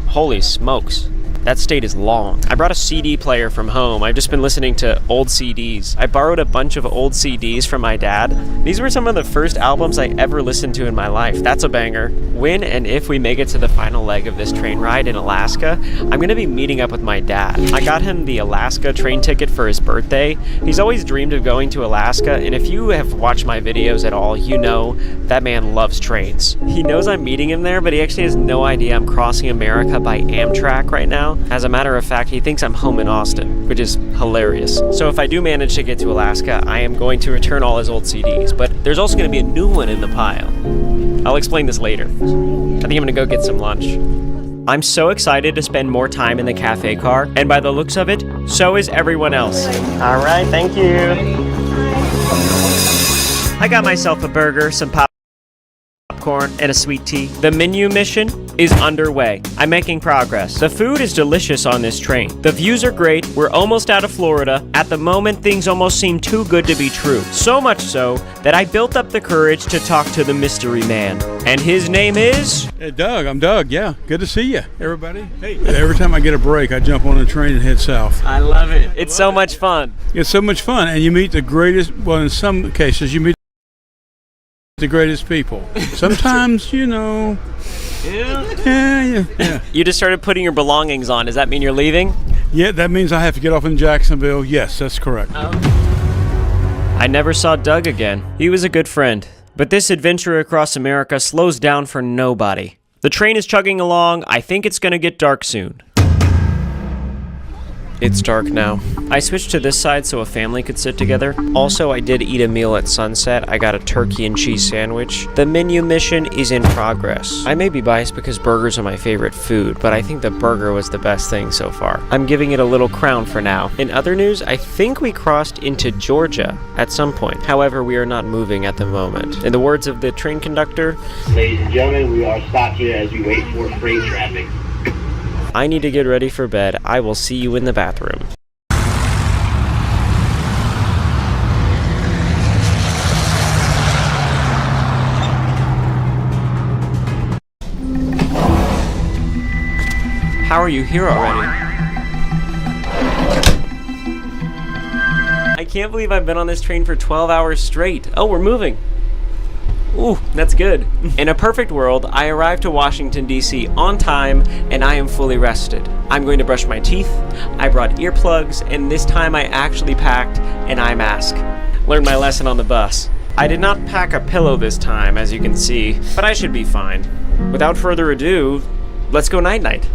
C: holy smokes. That state is long. I brought a CD player from home. I've just been listening to old CDs. I borrowed a bunch of old CDs from my dad. These were some of the first albums I ever listened to in my life. That's a banger. When and if we make it to the final leg of this train ride in Alaska, I'm gonna be meeting up with my dad. I got him the Alaska train ticket for his birthday. He's always dreamed of going to Alaska, and if you have watched my videos at all, you know that man loves trains. He knows I'm meeting him there, but he actually has no idea I'm crossing America by Amtrak right now. As a matter of fact, he thinks I'm home in Austin, which is hilarious. So if I do manage to get to Alaska, I am going to return all his old CDs, but there's also going to be a new one in the pile. I'll explain this later. I think I'm going to go get some lunch. I'm so excited to spend more time in the cafe car, and by the looks of it, so is everyone else. All right, thank you. I got myself a burger, some popcorn, and a sweet tea. The menu mission is underway. I'm making progress. The food is delicious on this train. The views are great. We're almost out of Florida. At the moment, things almost seem too good to be true. So much so that I built up the courage to talk to the mystery man. And his name is?
D: Hey, Doug. I'm Doug. Yeah, good to see you, everybody. Hey. Every time I get a break, I jump on a train and head south.
C: I love it. It's so much fun.
D: It's so much fun, and you meet the greatest, well, in some cases, you meet the greatest people. Sometimes, you know. Yeah.
C: You just started putting your belongings on. Does that mean you're leaving?
D: Yeah, that means I have to get off in Jacksonville. Yes, that's correct.
C: I never saw Doug again. He was a good friend. But this adventure across America slows down for nobody. The train is chugging along. I think it's gonna get dark soon. It's dark now. I switched to this side so a family could sit together. Also, I did eat a meal at sunset. I got a turkey and cheese sandwich. The menu mission is in progress. I may be biased because burgers are my favorite food, but I think the burger was the best thing so far. I'm giving it a little crown for now. In other news, I think we crossed into Georgia at some point. However, we are not moving at the moment. In the words of the train conductor,
H: ladies and gentlemen, we are stopped here as we wait for freight traffic.
C: I need to get ready for bed. I will see you in the bathroom. How are you here already? I can't believe I've been on this train for 12 hours straight. Oh, we're moving. Ooh, that's good. In a perfect world, I arrived to Washington, D.C. on time, and I am fully rested. I'm going to brush my teeth, I brought earplugs, and this time I actually packed an eye mask. Learned my lesson on the bus. I did not pack a pillow this time, as you can see, but I should be fine. Without further ado, let's go night-night.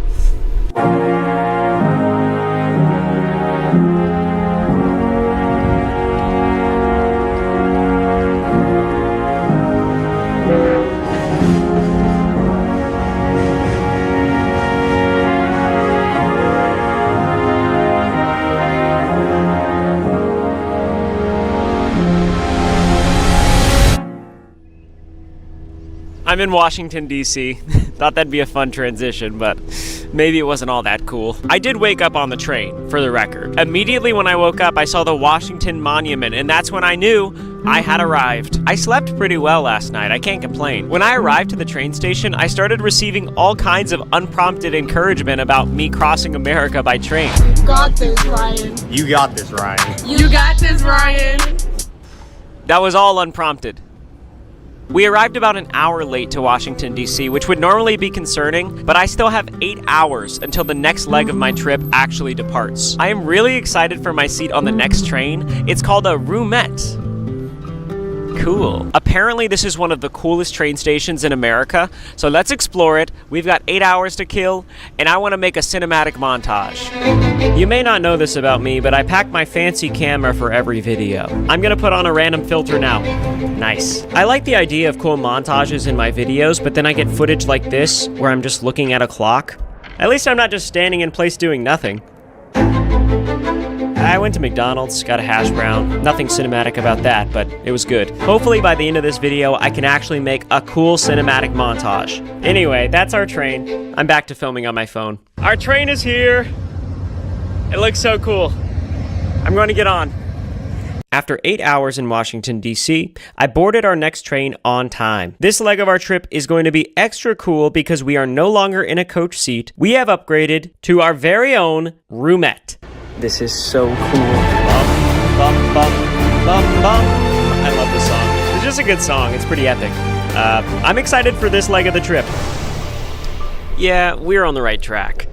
C: I'm in Washington, D.C. Thought that'd be a fun transition, but maybe it wasn't all that cool. I did wake up on the train, for the record. Immediately when I woke up, I saw the Washington Monument, and that's when I knew I had arrived. I slept pretty well last night, I can't complain. When I arrived to the train station, I started receiving all kinds of unprompted encouragement about me crossing America by train.
P: You got this, Ryan.
C: You got this, Ryan.
P: You got this, Ryan.
C: That was all unprompted. We arrived about an hour late to Washington, D.C., which would normally be concerning, but I still have 8 hours until the next leg of my trip actually departs. I am really excited for my seat on the next train. It's called a roomette. Cool. Apparently this is one of the coolest train stations in America, so let's explore it. We've got 8 hours to kill, and I want to make a cinematic montage. You may not know this about me, but I pack my fancy camera for every video. I'm gonna put on a random filter now. Nice. I like the idea of cool montages in my videos, but then I get footage like this, where I'm just looking at a clock. At least I'm not just standing in place doing nothing. I went to McDonald's, got a hash brown. Nothing cinematic about that, but it was good. Hopefully by the end of this video, I can actually make a cool cinematic montage. Anyway, that's our train. I'm back to filming on my phone. Our train is here. It looks so cool. I'm going to get on. After 8 hours in Washington, D.C., I boarded our next train on time. This leg of our trip is going to be extra cool because we are no longer in a coach seat. We have upgraded to our very own roomette. This is so cool. Bum, bum, bum, bum, bum. I love this song. It's just a good song. It's pretty epic. I'm excited for this leg of the trip. Yeah, we're on the right track.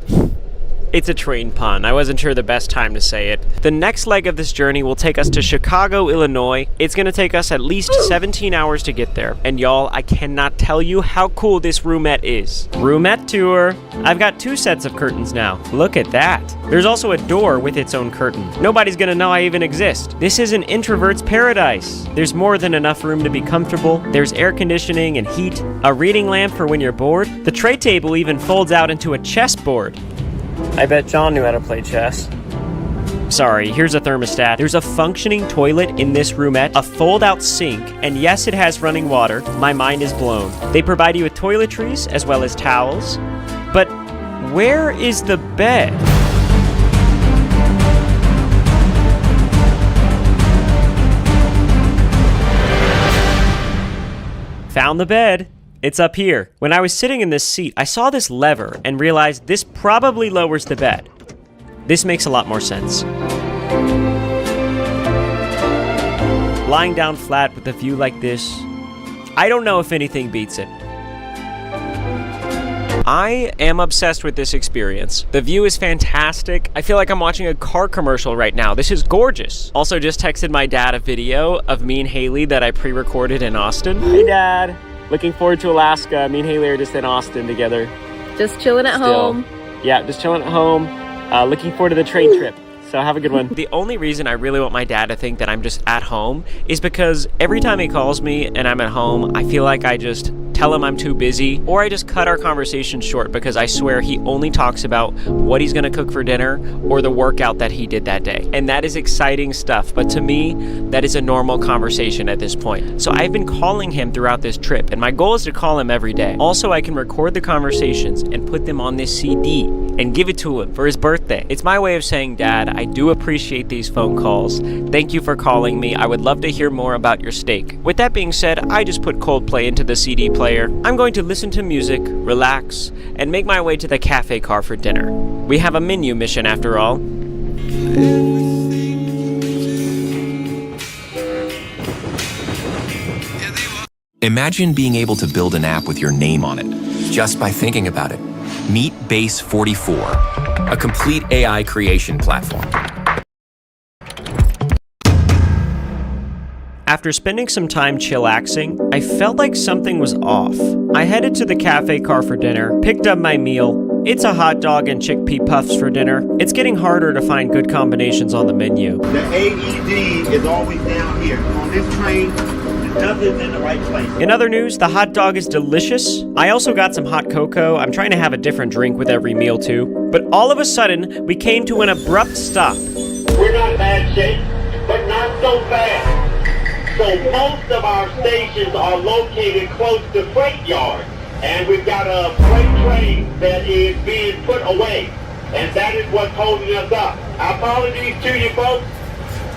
C: It's a train pun. I wasn't sure the best time to say it. The next leg of this journey will take us to Chicago, Illinois. It's gonna take us at least 17 hours to get there. And y'all, I cannot tell you how cool this roomette is. Roomette tour. I've got 2 sets of curtains now. Look at that. There's also a door with its own curtain. Nobody's gonna know I even exist. This is an introvert's paradise. There's more than enough room to be comfortable. There's air conditioning and heat, a reading lamp for when you're bored. The tray table even folds out into a chessboard. I bet John knew how to play chess. Sorry, here's a thermostat. There's a functioning toilet in this roomette, a fold-out sink, and yes, it has running water. My mind is blown. They provide you with toiletries as well as towels. But where is the bed? Found the bed. It's up here. When I was sitting in this seat, I saw this lever and realized this probably lowers the bed. This makes a lot more sense. Lying down flat with a view like this, I don't know if anything beats it. I am obsessed with this experience. The view is fantastic. I feel like I'm watching a car commercial right now. This is gorgeous. Also just texted my dad a video of me and Haley that I pre-recorded in Austin. Hey Dad. Looking forward to Alaska. Me and Haley are just in Austin together.
B: Just chilling at home.
C: Yeah, just chilling at home. Looking forward to the train trip. So have a good one. The only reason I really want my dad to think that I'm just at home is because every time he calls me and I'm at home, I feel like I just tell him I'm too busy, or I just cut our conversation short because I swear he only talks about what he's gonna cook for dinner or the workout that he did that day. And that is exciting stuff, but to me, that is a normal conversation at this point. So I've been calling him throughout this trip, and my goal is to call him every day. Also, I can record the conversations and put them on this CD and give it to him for his birthday. It's my way of saying, Dad, I do appreciate these phone calls. Thank you for calling me. I would love to hear more about your steak. With that being said, I just put Coldplay into the CD player. I'm going to listen to music, relax, and make my way to the cafe car for dinner. We have a menu mission after all.
L: Imagine being able to build an app with your name on it, just by thinking about it. Meet Base 44, a complete AI creation platform.
C: After spending some time chillaxing, I felt like something was off. I headed to the cafe car for dinner, picked up my meal. It's a hot dog and chickpea puffs for dinner. It's getting harder to find good combinations on the menu.
H: The AED is always down here. On this train, nothing's in the right place.
C: In other news, the hot dog is delicious. I also got some hot cocoa. I'm trying to have a different drink with every meal too. But all of a sudden, we came to an abrupt stop.
H: We're not in bad shape, but not so bad. So most of our stations are located close to freight yards. And we've got a freight train that is being put away. And that is what's holding us up. Apologies to you folks,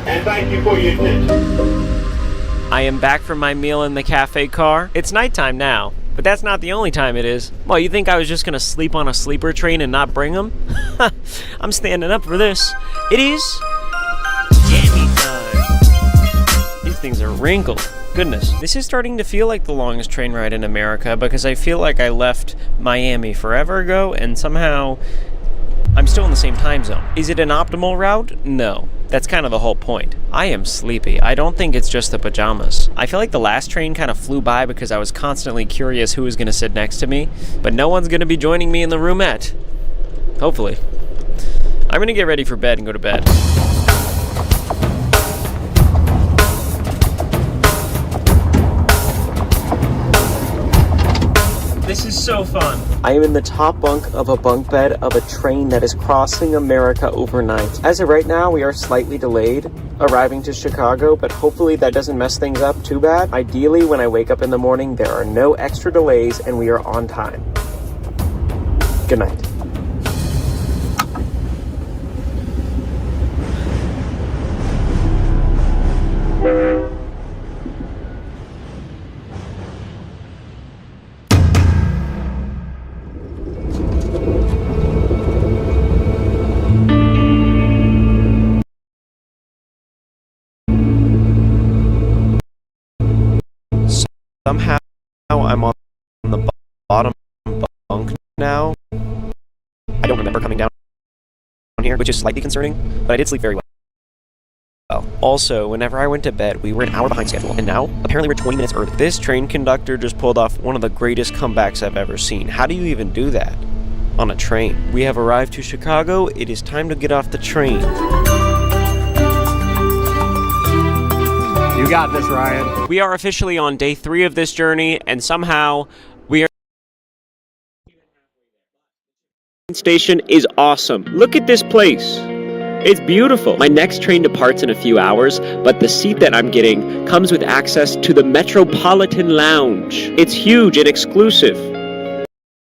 H: and thank you for your attention.
C: I am back from my meal in the cafe car. It's nighttime now, but that's not the only time it is. Well, you think I was just gonna sleep on a sleeper train and not bring them? I'm standing up for this. It is jammy time. These things are wrinkled. Goodness, this is starting to feel like the longest train ride in America because I feel like I left Miami forever ago and somehow I'm still in the same time zone. Is it an optimal route? No. That's kind of the whole point. I am sleepy. I don't think it's just the pajamas. I feel like the last train kind of flew by because I was constantly curious who was going to sit next to me, but no one's going to be joining me in the roomette. Hopefully. I'm going to get ready for bed and go to bed. This is so fun. I am in the top bunk of a bunk bed of a train that is crossing America overnight. As of right now, we are slightly delayed arriving to Chicago, but hopefully that doesn't mess things up too bad. Ideally, when I wake up in the morning, there are no extra delays and we are on time. Good night. Somehow I'm on the bottom bunk now. I don't remember coming down here, which is slightly concerning, but I did sleep very well. Also, whenever I went to bed, we were an hour behind schedule, and now, apparently we're 20 minutes early. This train conductor just pulled off one of the greatest comebacks I've ever seen. How do you even do that on a train? We have arrived to Chicago. It is time to get off the train.
N: You got this, Ryan.
C: We are officially on day 3 of this journey, and somehow we are... Station is awesome. Look at this place. It's beautiful. My next train departs in a few hours, but the seat that I'm getting comes with access to the Metropolitan Lounge. It's huge and exclusive.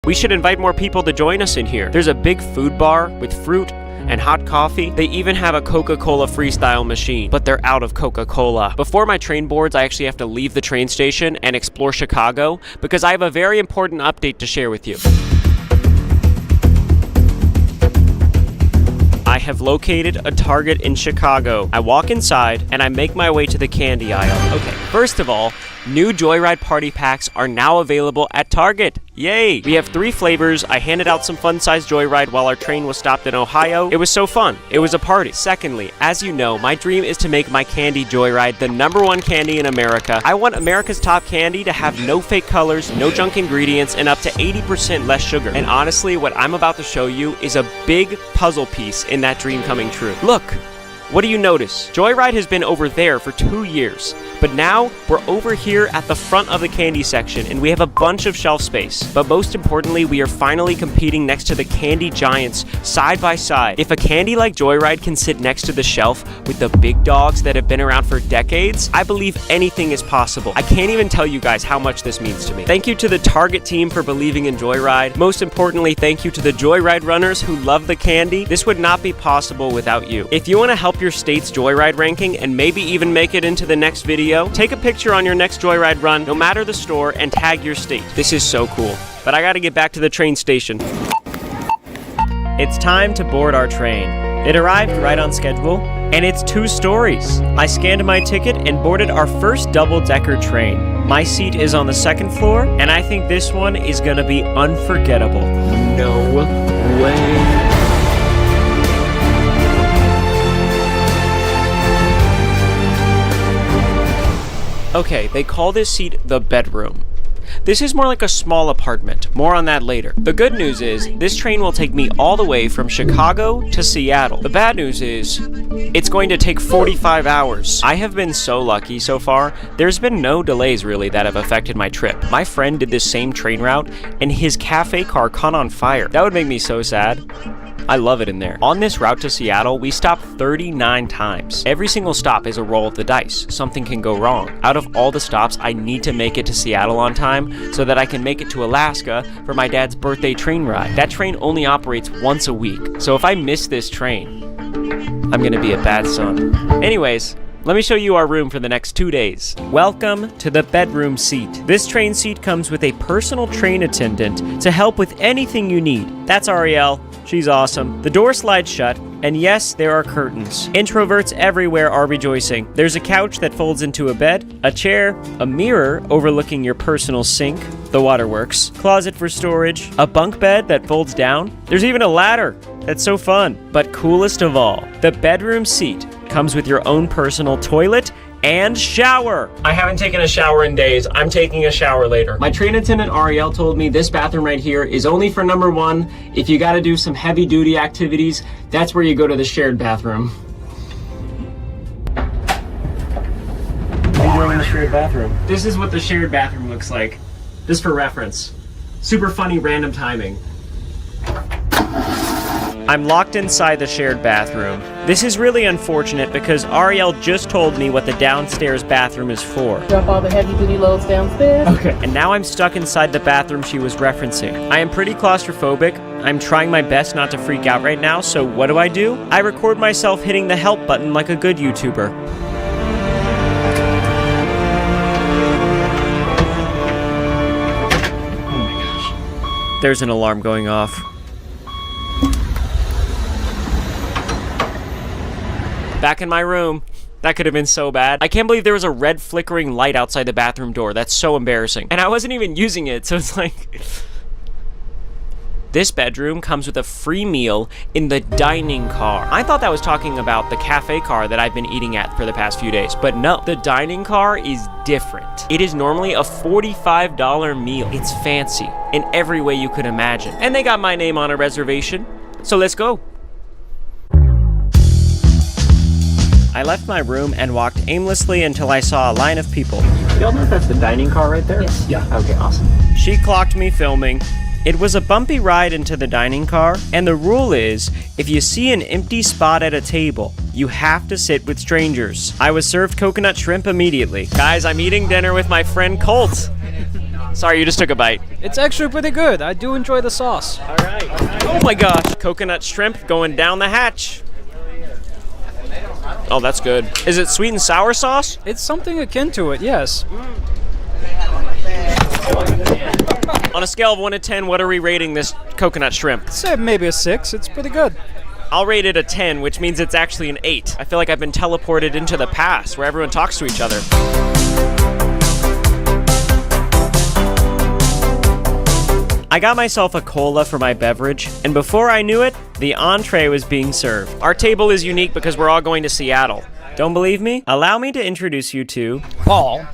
C: We should invite more people to join us in here. There's a big food bar with fruit and hot coffee. They even have a Coca-Cola freestyle machine, but they're out of Coca-Cola. Before my train boards, I actually have to leave the train station and explore Chicago because I have a very important update to share with you. I have located a Target in Chicago. I walk inside and I make my way to the candy aisle. Okay, first of all, new Joyride party packs are now available at Target. Yay! We have 3 flavors. I handed out some fun-sized Joyride while our train was stopped in Ohio. It was so fun. It was a party. Secondly, as you know, my dream is to make my candy Joyride the #1 candy in America. I want America's top candy to have no fake colors, no junk ingredients, and up to 80% less sugar. And honestly, what I'm about to show you is a big puzzle piece in that dream coming true. Look! What do you notice? Joyride has been over there for 2 years, but now we're over here at the front of the candy section and we have a bunch of shelf space. But most importantly, we are finally competing next to the candy giants side by side. If a candy like Joyride can sit next to the shelf with the big dogs that have been around for decades, I believe anything is possible. I can't even tell you guys how much this means to me. Thank you to the Target team for believing in Joyride. Most importantly, thank you to the Joyride runners who love the candy. This would not be possible without you. If you want to help your state's Joyride ranking and maybe even make it into the next video, take a picture on your next Joyride run, no matter the store, and tag your state. This is so cool. But I gotta get back to the train station. It's time to board our train. It arrived right on schedule, and it's 2 stories. I scanned my ticket and boarded our first double-decker train. My seat is on the 2nd floor, and I think this one is gonna be unforgettable.
N: No way.
C: Okay, they call this seat the bedroom. This is more like a small apartment. More on that later. The good news is, this train will take me all the way from Chicago to Seattle. The bad news is, it's going to take 45 hours. I have been so lucky so far. There's been no delays really that have affected my trip. My friend did this same train route, and his cafe car caught on fire. That would make me so sad. I love it in there. On this route to Seattle, we stopped 39 times. Every single stop is a roll of the dice. Something can go wrong. Out of all the stops, I need to make it to Seattle on time so that I can make it to Alaska for my dad's birthday train ride. That train only operates once a week. So if I miss this train, I'm gonna be a bad son. Anyways, let me show you our room for the next 2 days. Welcome to the bedroom seat. This train seat comes with a personal train attendant to help with anything you need. That's Ariel. She's awesome. The door slides shut, and yes, there are curtains. Introverts everywhere are rejoicing. There's a couch that folds into a bed, a chair, a mirror overlooking your personal sink, the waterworks, closet for storage, a bunk bed that folds down. There's even a ladder. That's so fun. But coolest of all, the bedroom seat comes with your own personal toilet and shower. I haven't taken a shower in days. I'm taking a shower later. My train attendant Ariel told me this bathroom right here is only for #1. If you gotta do some heavy duty activities, that's where you go to the shared bathroom. What are you doing in the shared bathroom? This is what the shared bathroom looks like. Just for reference. Super funny random timing. I'm locked inside the shared bathroom. This is really unfortunate because Ariel just told me what the downstairs bathroom is for.
P: Drop all the heavy-duty loads downstairs.
C: Okay. And now I'm stuck inside the bathroom she was referencing. I am pretty claustrophobic. I'm trying my best not to freak out right now, so what do? I record myself hitting the help button like a good YouTuber. Oh my gosh. There's an alarm going off. Back in my room. That could have been so bad. I can't believe there was a red flickering light outside the bathroom door. That's so embarrassing. And I wasn't even using it, so it's like... This bedroom comes with a free meal in the dining car. I thought that was talking about the cafe car that I've been eating at for the past few days, but no, the dining car is different. It is normally a $45 meal. It's fancy in every way you could imagine. And they got my name on a reservation, so let's go. I left my room and walked aimlessly until I saw a line of people.
N: Y'all know if that's the dining car right there?
C: Yes.
N: Yeah. Okay, awesome.
C: She clocked me filming. It was a bumpy ride into the dining car, and the rule is, if you see an empty spot at a table, you have to sit with strangers. I was served coconut shrimp immediately. Guys, I'm eating dinner with my friend Colt. Sorry, you just took a bite.
O: It's actually pretty good. I do enjoy the sauce.
C: All right. Oh my gosh, coconut shrimp going down the hatch. Oh, that's good. Is it sweet and sour sauce?
O: It's something akin to it, yes.
C: On a scale of 1 to 10, what are we rating this coconut shrimp?
O: I'd say maybe a 6. It's pretty good.
C: I'll rate it a 10, which means it's actually an 8. I feel like I've been teleported into the past where everyone talks to each other. I got myself a cola for my beverage, and before I knew it, the entree was being served. Our table is unique because we're all going to Seattle. Don't believe me? Allow me to introduce you to...
Q: Paul.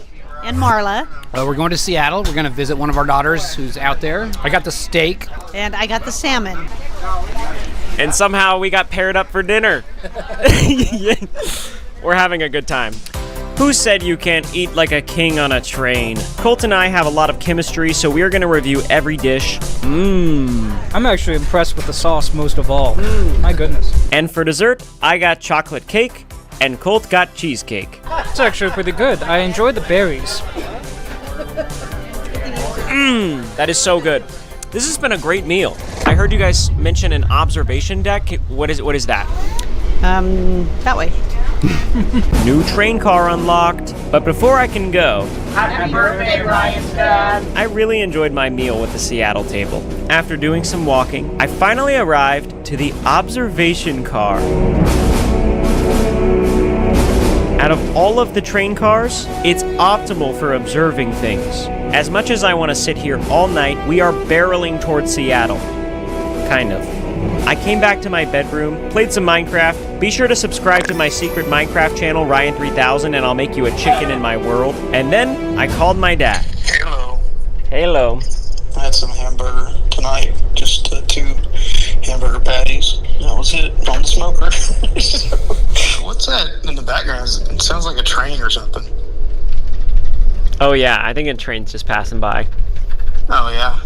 A: And Marla.
Q: We're going to Seattle. We're going to visit one of our daughters who's out there. I got the steak.
A: And I got the salmon.
C: And somehow we got paired up for dinner. We're having a good time. Who said you can't eat like a king on a train? Colt and I have a lot of chemistry, so we are going to review every dish.
O: I'm actually impressed with the sauce most of all. My goodness.
C: And for dessert, I got chocolate cake, and Colt got cheesecake.
O: It's actually pretty good. I enjoy the berries.
C: That is so good. This has been a great meal. I heard you guys mention an observation deck. What is that?
A: That way.
C: New train car unlocked. But before I can go...
E: Happy birthday, Ryan's dad.
C: I really enjoyed my meal with the Seattle table. After doing some walking, I finally arrived to the observation car. Out of all of the train cars, it's optimal for observing things. As much as I want to sit here all night, we are barreling towards Seattle. Kind of. I came back to my bedroom, played some Minecraft. Be sure to subscribe to my secret Minecraft channel, Ryan3000, and I'll make you a chicken in my world. And then I called my dad.
R: Hello.
C: Hello.
R: I had some hamburger tonight, just 2 hamburger patties. That was it on the smoker. What's that in the background? It sounds like a train or something.
C: Oh yeah, I think a train's just passing by.
R: Oh yeah.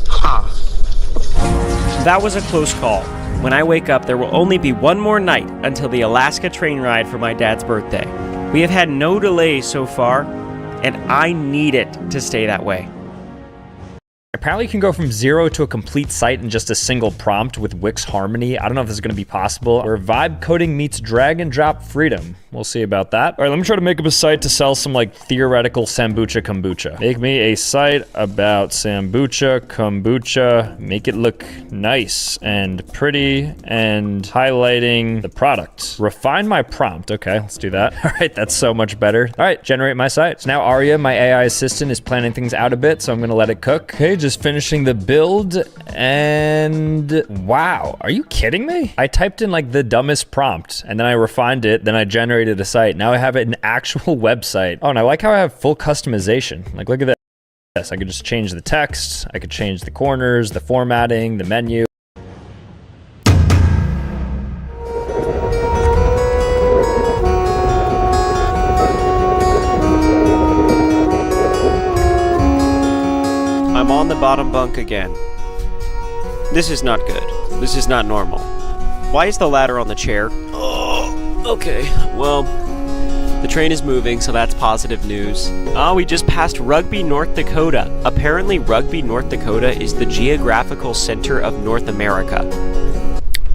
R: Huh.
C: That was a close call. When I wake up, there will only be one more night until the Alaska train ride for my dad's birthday. We have had no delays so far, and I need it to stay that way.
X: Apparently you can go from 0 to a complete site in just a single prompt with Wix Harmony. I don't know if this is going to be possible. Where vibe coding meets drag and drop freedom. We'll see about that. All right, let me try to make up a site to sell some like theoretical kombucha. Make me a site about kombucha. Make it look nice and pretty and highlighting the product. Refine my prompt. Okay, let's do that. All right, that's so much better. All right, generate my site. So now Aria, my AI assistant, is planning things out a bit, so I'm going to let it cook. Okay, just finishing the build, and wow, are you kidding me? I typed in like the dumbest prompt, and then I refined it, then I generated a site. Now I have an actual website. Oh, and I like how I have full customization. Like, look at this. I could just change the text, I could change the corners, the formatting, the menu.
C: I'm on the bottom bunk again. This is not good. This is not normal. Why is the ladder on the chair? Oh, okay. Well, the train is moving, so that's positive news. We just passed Rugby, North Dakota. Apparently, Rugby, North Dakota is the geographical center of North America.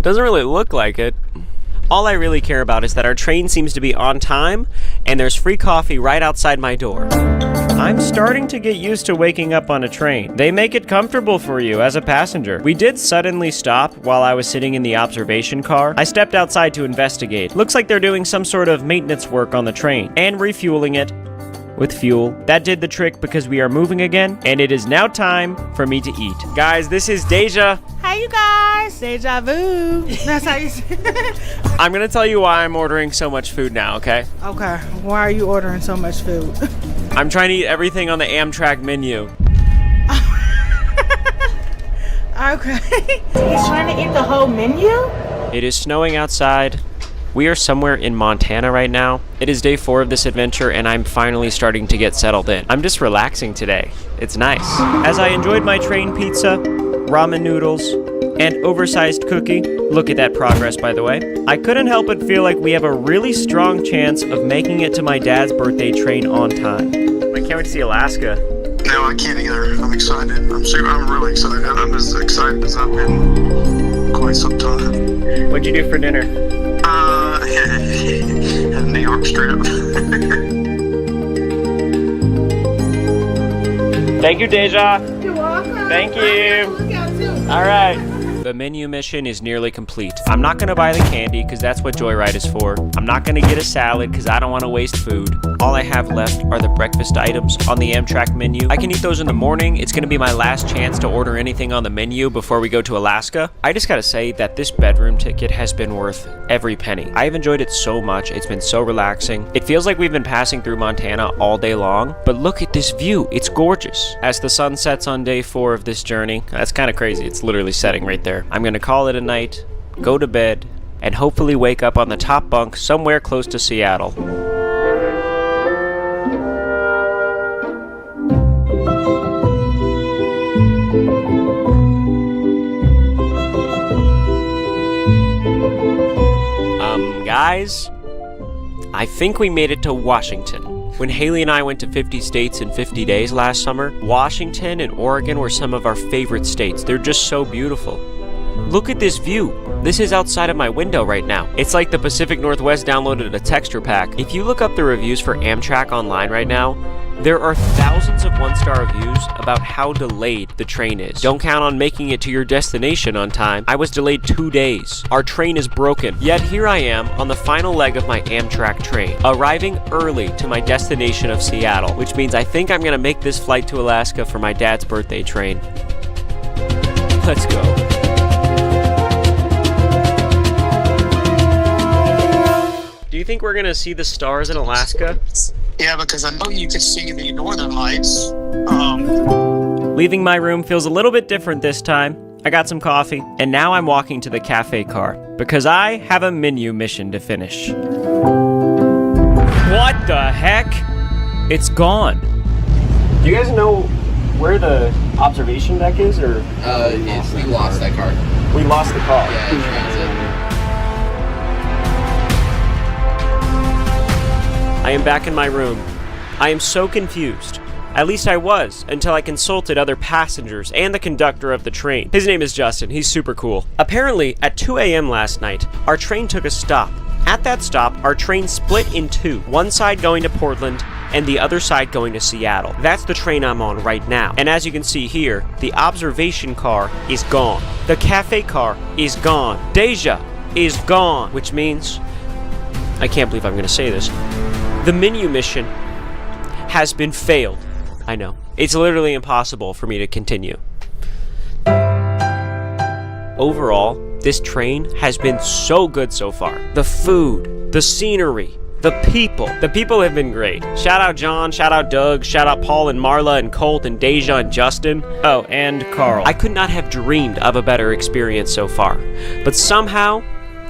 C: Doesn't really look like it. All I really care about is that our train seems to be on time, and there's free coffee right outside my door. I'm starting to get used to waking up on a train. They make it comfortable for you as a passenger. We did suddenly stop while I was sitting in the observation car. I stepped outside to investigate. Looks like they're doing some sort of maintenance work on the train and refueling it with fuel. That did the trick because we are moving again, and it is now time for me to eat. Guys, this is Deja.
F: Hey, you guys. Deja vu. That's how you say it.
C: I'm gonna tell you why I'm ordering so much food now, okay?
F: Okay. Why are you ordering so much food?
C: I'm trying to eat everything on the Amtrak menu.
F: Okay. He's trying to eat the whole menu?
C: It is snowing outside. We are somewhere in Montana right now. It is day 4 of this adventure, and I'm finally starting to get settled in. I'm just relaxing today. It's nice. As I enjoyed my train pizza, ramen noodles, and oversized cookie, look at that progress, by the way, I couldn't help but feel like we have a really strong chance of making it to my dad's birthday train on time. I can't wait to see Alaska.
R: No, I can't either. I'm excited. I'm really excited. I'm as excited as I've been quite some time.
C: What'd you do for dinner?
R: New York strip.
C: Thank you, Deja.
F: You're welcome.
C: Thank you. All right. The menu mission is nearly complete. I'm not gonna buy the candy because that's what Joyride is for. I'm not gonna get a salad because I don't want to waste food. All I have left are the breakfast items on the Amtrak menu. I can eat those in the morning. It's gonna be my last chance to order anything on the menu before we go to Alaska. I just gotta say that this bedroom ticket has been worth every penny. I have enjoyed it so much. It's been so relaxing. It feels like we've been passing through Montana all day long, but look at this view. It's gorgeous. As the sun sets on day 4 of this journey, that's kind of crazy. It's literally setting right there. I'm gonna call it a night, go to bed, and hopefully wake up on the top bunk somewhere close to Seattle. Guys, I think we made it to Washington. When Haley and I went to 50 states in 50 days last summer, Washington and Oregon were some of our favorite states. They're just so beautiful. Look at this view. This is outside of my window right now. It's like the Pacific Northwest downloaded a texture pack. If you look up the reviews for Amtrak online right now, there are thousands of one-star reviews about how delayed the train is. Don't count on making it to your destination on time. I was delayed 2 days. Our train is broken. Yet here I am on the final leg of my Amtrak train, arriving early to my destination of Seattle, which means I think I'm gonna make this flight to Alaska for my dad's birthday train. Let's go. Do you think we're gonna see the stars in Alaska?
R: Yeah, because I know you could see the northern lights.
C: Leaving my room feels a little bit different this time. I got some coffee, and now I'm walking to the cafe car, because I have a menu mission to finish. What the heck? It's gone. Do you guys know where the observation deck is, or?
M: We lost that car.
C: We lost the car.
M: Yeah, in transit.
C: I am back in my room. I am so confused. At least I was, until I consulted other passengers and the conductor of the train. His name is Justin. He's super cool. Apparently, at 2 a.m. last night, our train took a stop. At that stop, our train split in two, one side going to Portland and the other side going to Seattle. That's the train I'm on right now. And as you can see here, the observation car is gone. The cafe car is gone. Deja is gone, which means, I can't believe I'm gonna say this, the menu mission has been failed. I know. It's literally impossible for me to continue. Overall, this train has been so good so far. The food, the scenery, the people. The people have been great. Shout out John, shout out Doug, shout out Paul and Marla and Colt and Deja and Justin. Oh, and Carl. I could not have dreamed of a better experience so far. But somehow,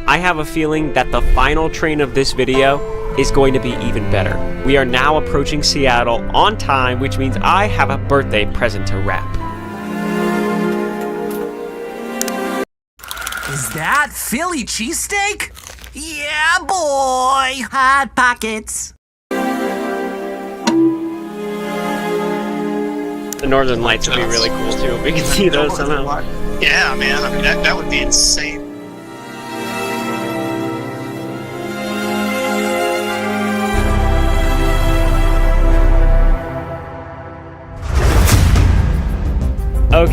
C: I have a feeling that the final train of this video is going to be even better. We are now approaching Seattle on time, which means I have a birthday present to wrap.
S: Is that Philly cheesesteak? Yeah, boy! Hot Pockets!
C: The northern lights would be really cool too. We can see those somehow.
R: Yeah, man. I mean, that would be insane.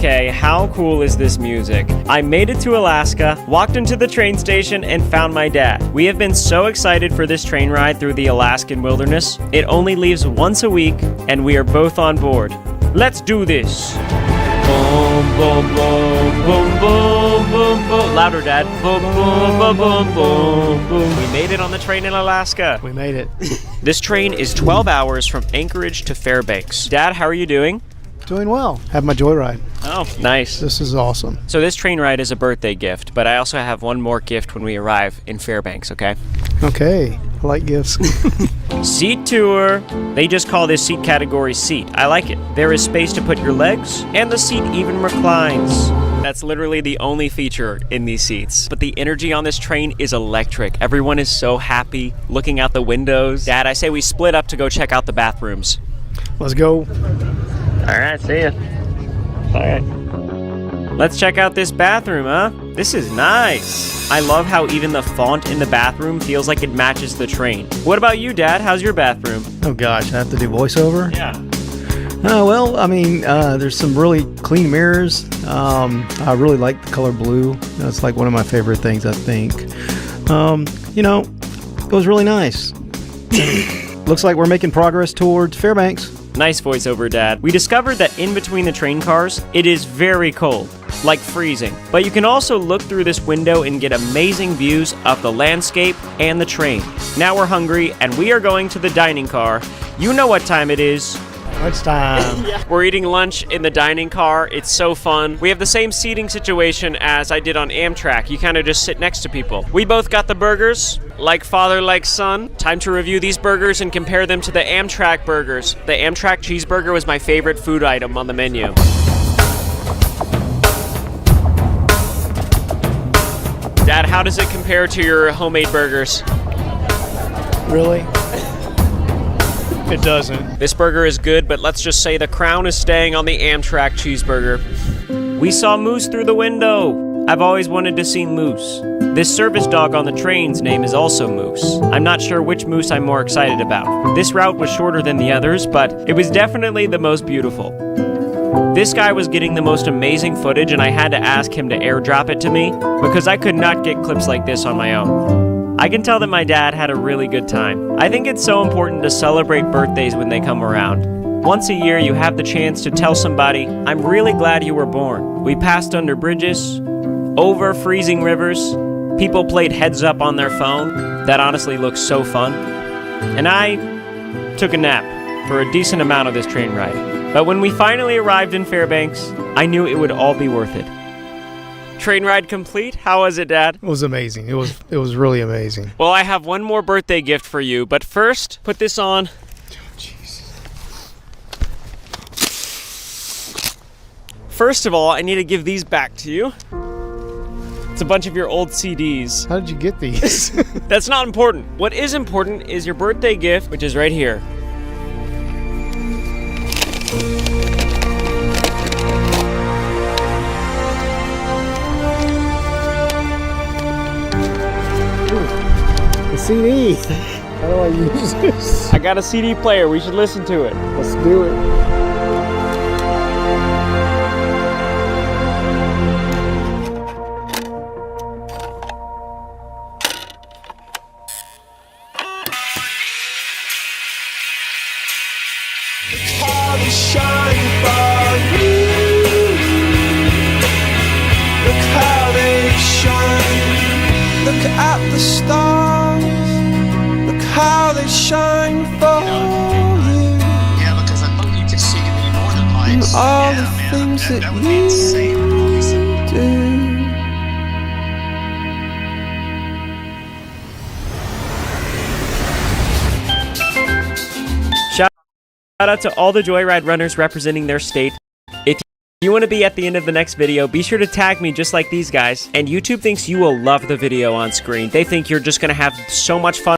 C: Okay, how cool is this music? I made it to Alaska, walked into the train station, and found my dad. We have been so excited for this train ride through the Alaskan wilderness. It only leaves once a week, and we are both on board. Let's do this. Boom, boom, boom, boom, boom, boom, boom. Louder, Dad. Boom, boom, boom, boom, boom, boom. We made it on the train in Alaska.
N: We made it.
C: This train is 12 hours from Anchorage to Fairbanks. Dad, how are you doing?
N: Doing well. Have my joyride.
C: Oh, nice.
N: This is awesome.
C: So this train ride is a birthday gift, but I also have one more gift when we arrive in Fairbanks, okay?
N: Okay. I like gifts.
C: Seat tour. They just call this seat category seat. I like it. There is space to put your legs, and the seat even reclines. That's literally the only feature in these seats. But the energy on this train is electric. Everyone is so happy, looking out the windows. Dad, I say we split up to go check out the bathrooms.
N: Let's go.
C: All right, see ya. All right. Let's check out this bathroom, huh? This is nice. I love how even the font in the bathroom feels like it matches the train. What about you, Dad? How's your bathroom?
N: Oh gosh, I have to do voiceover?
C: Yeah.
N: Well, I mean, there's some really clean mirrors. I really like the color blue. That's like one of my favorite things, I think. It was really nice. Looks like we're making progress towards Fairbanks.
C: Nice voiceover, Dad. We discovered that in between the train cars, it is very cold, like freezing. But you can also look through this window and get amazing views of the landscape and the train. Now we're hungry, and we are going to the dining car. You know what time it is.
N: Lunchtime.
C: We're eating lunch in the dining car. It's so fun. We have the same seating situation as I did on Amtrak. You kind of just sit next to people. We both got the burgers, like father, like son. Time to review these burgers and compare them to the Amtrak burgers. The Amtrak cheeseburger was my favorite food item on the menu. Dad, how does it compare to your homemade burgers?
N: Really? It doesn't.
C: This burger is good, but let's just say the crown is staying on the Amtrak cheeseburger. We saw moose through the window. I've always wanted to see moose. This service dog on the train's name is also Moose. I'm not sure which moose I'm more excited about. This route was shorter than the others, but it was definitely the most beautiful. This guy was getting the most amazing footage, and I had to ask him to airdrop it to me because I could not get clips like this on my own. I can tell that my dad had a really good time. I think it's so important to celebrate birthdays when they come around. Once a year, you have the chance to tell somebody, I'm really glad you were born. We passed under bridges, over freezing rivers. People played heads up on their phone. That honestly looks so fun. And I took a nap for a decent amount of this train ride. But when we finally arrived in Fairbanks, I knew it would all be worth it. Train ride complete? How was it, Dad?
N: It was amazing. It was really amazing.
C: Well, I have one more birthday gift for you, but first, put this on. First of all, I need to give these back to you. It's a bunch of your old CDs.
N: How did you get these?
C: That's not important. What is important is your birthday gift, which is right here.
N: The CD. How do I use this?
C: I got a CD player. We should listen to it.
N: Let's do it.
G: Look at the stars, look how they shine for you.
R: Yeah, because I thought you could see the northern lights.
G: All the things that
R: would be insane.
G: you do.
C: Shout out to all the Joyride runners representing their state. If you want to be at the end of the next video, be sure to tag me just like these guys. And YouTube thinks you will love the video on screen. They think you're just going to have so much fun.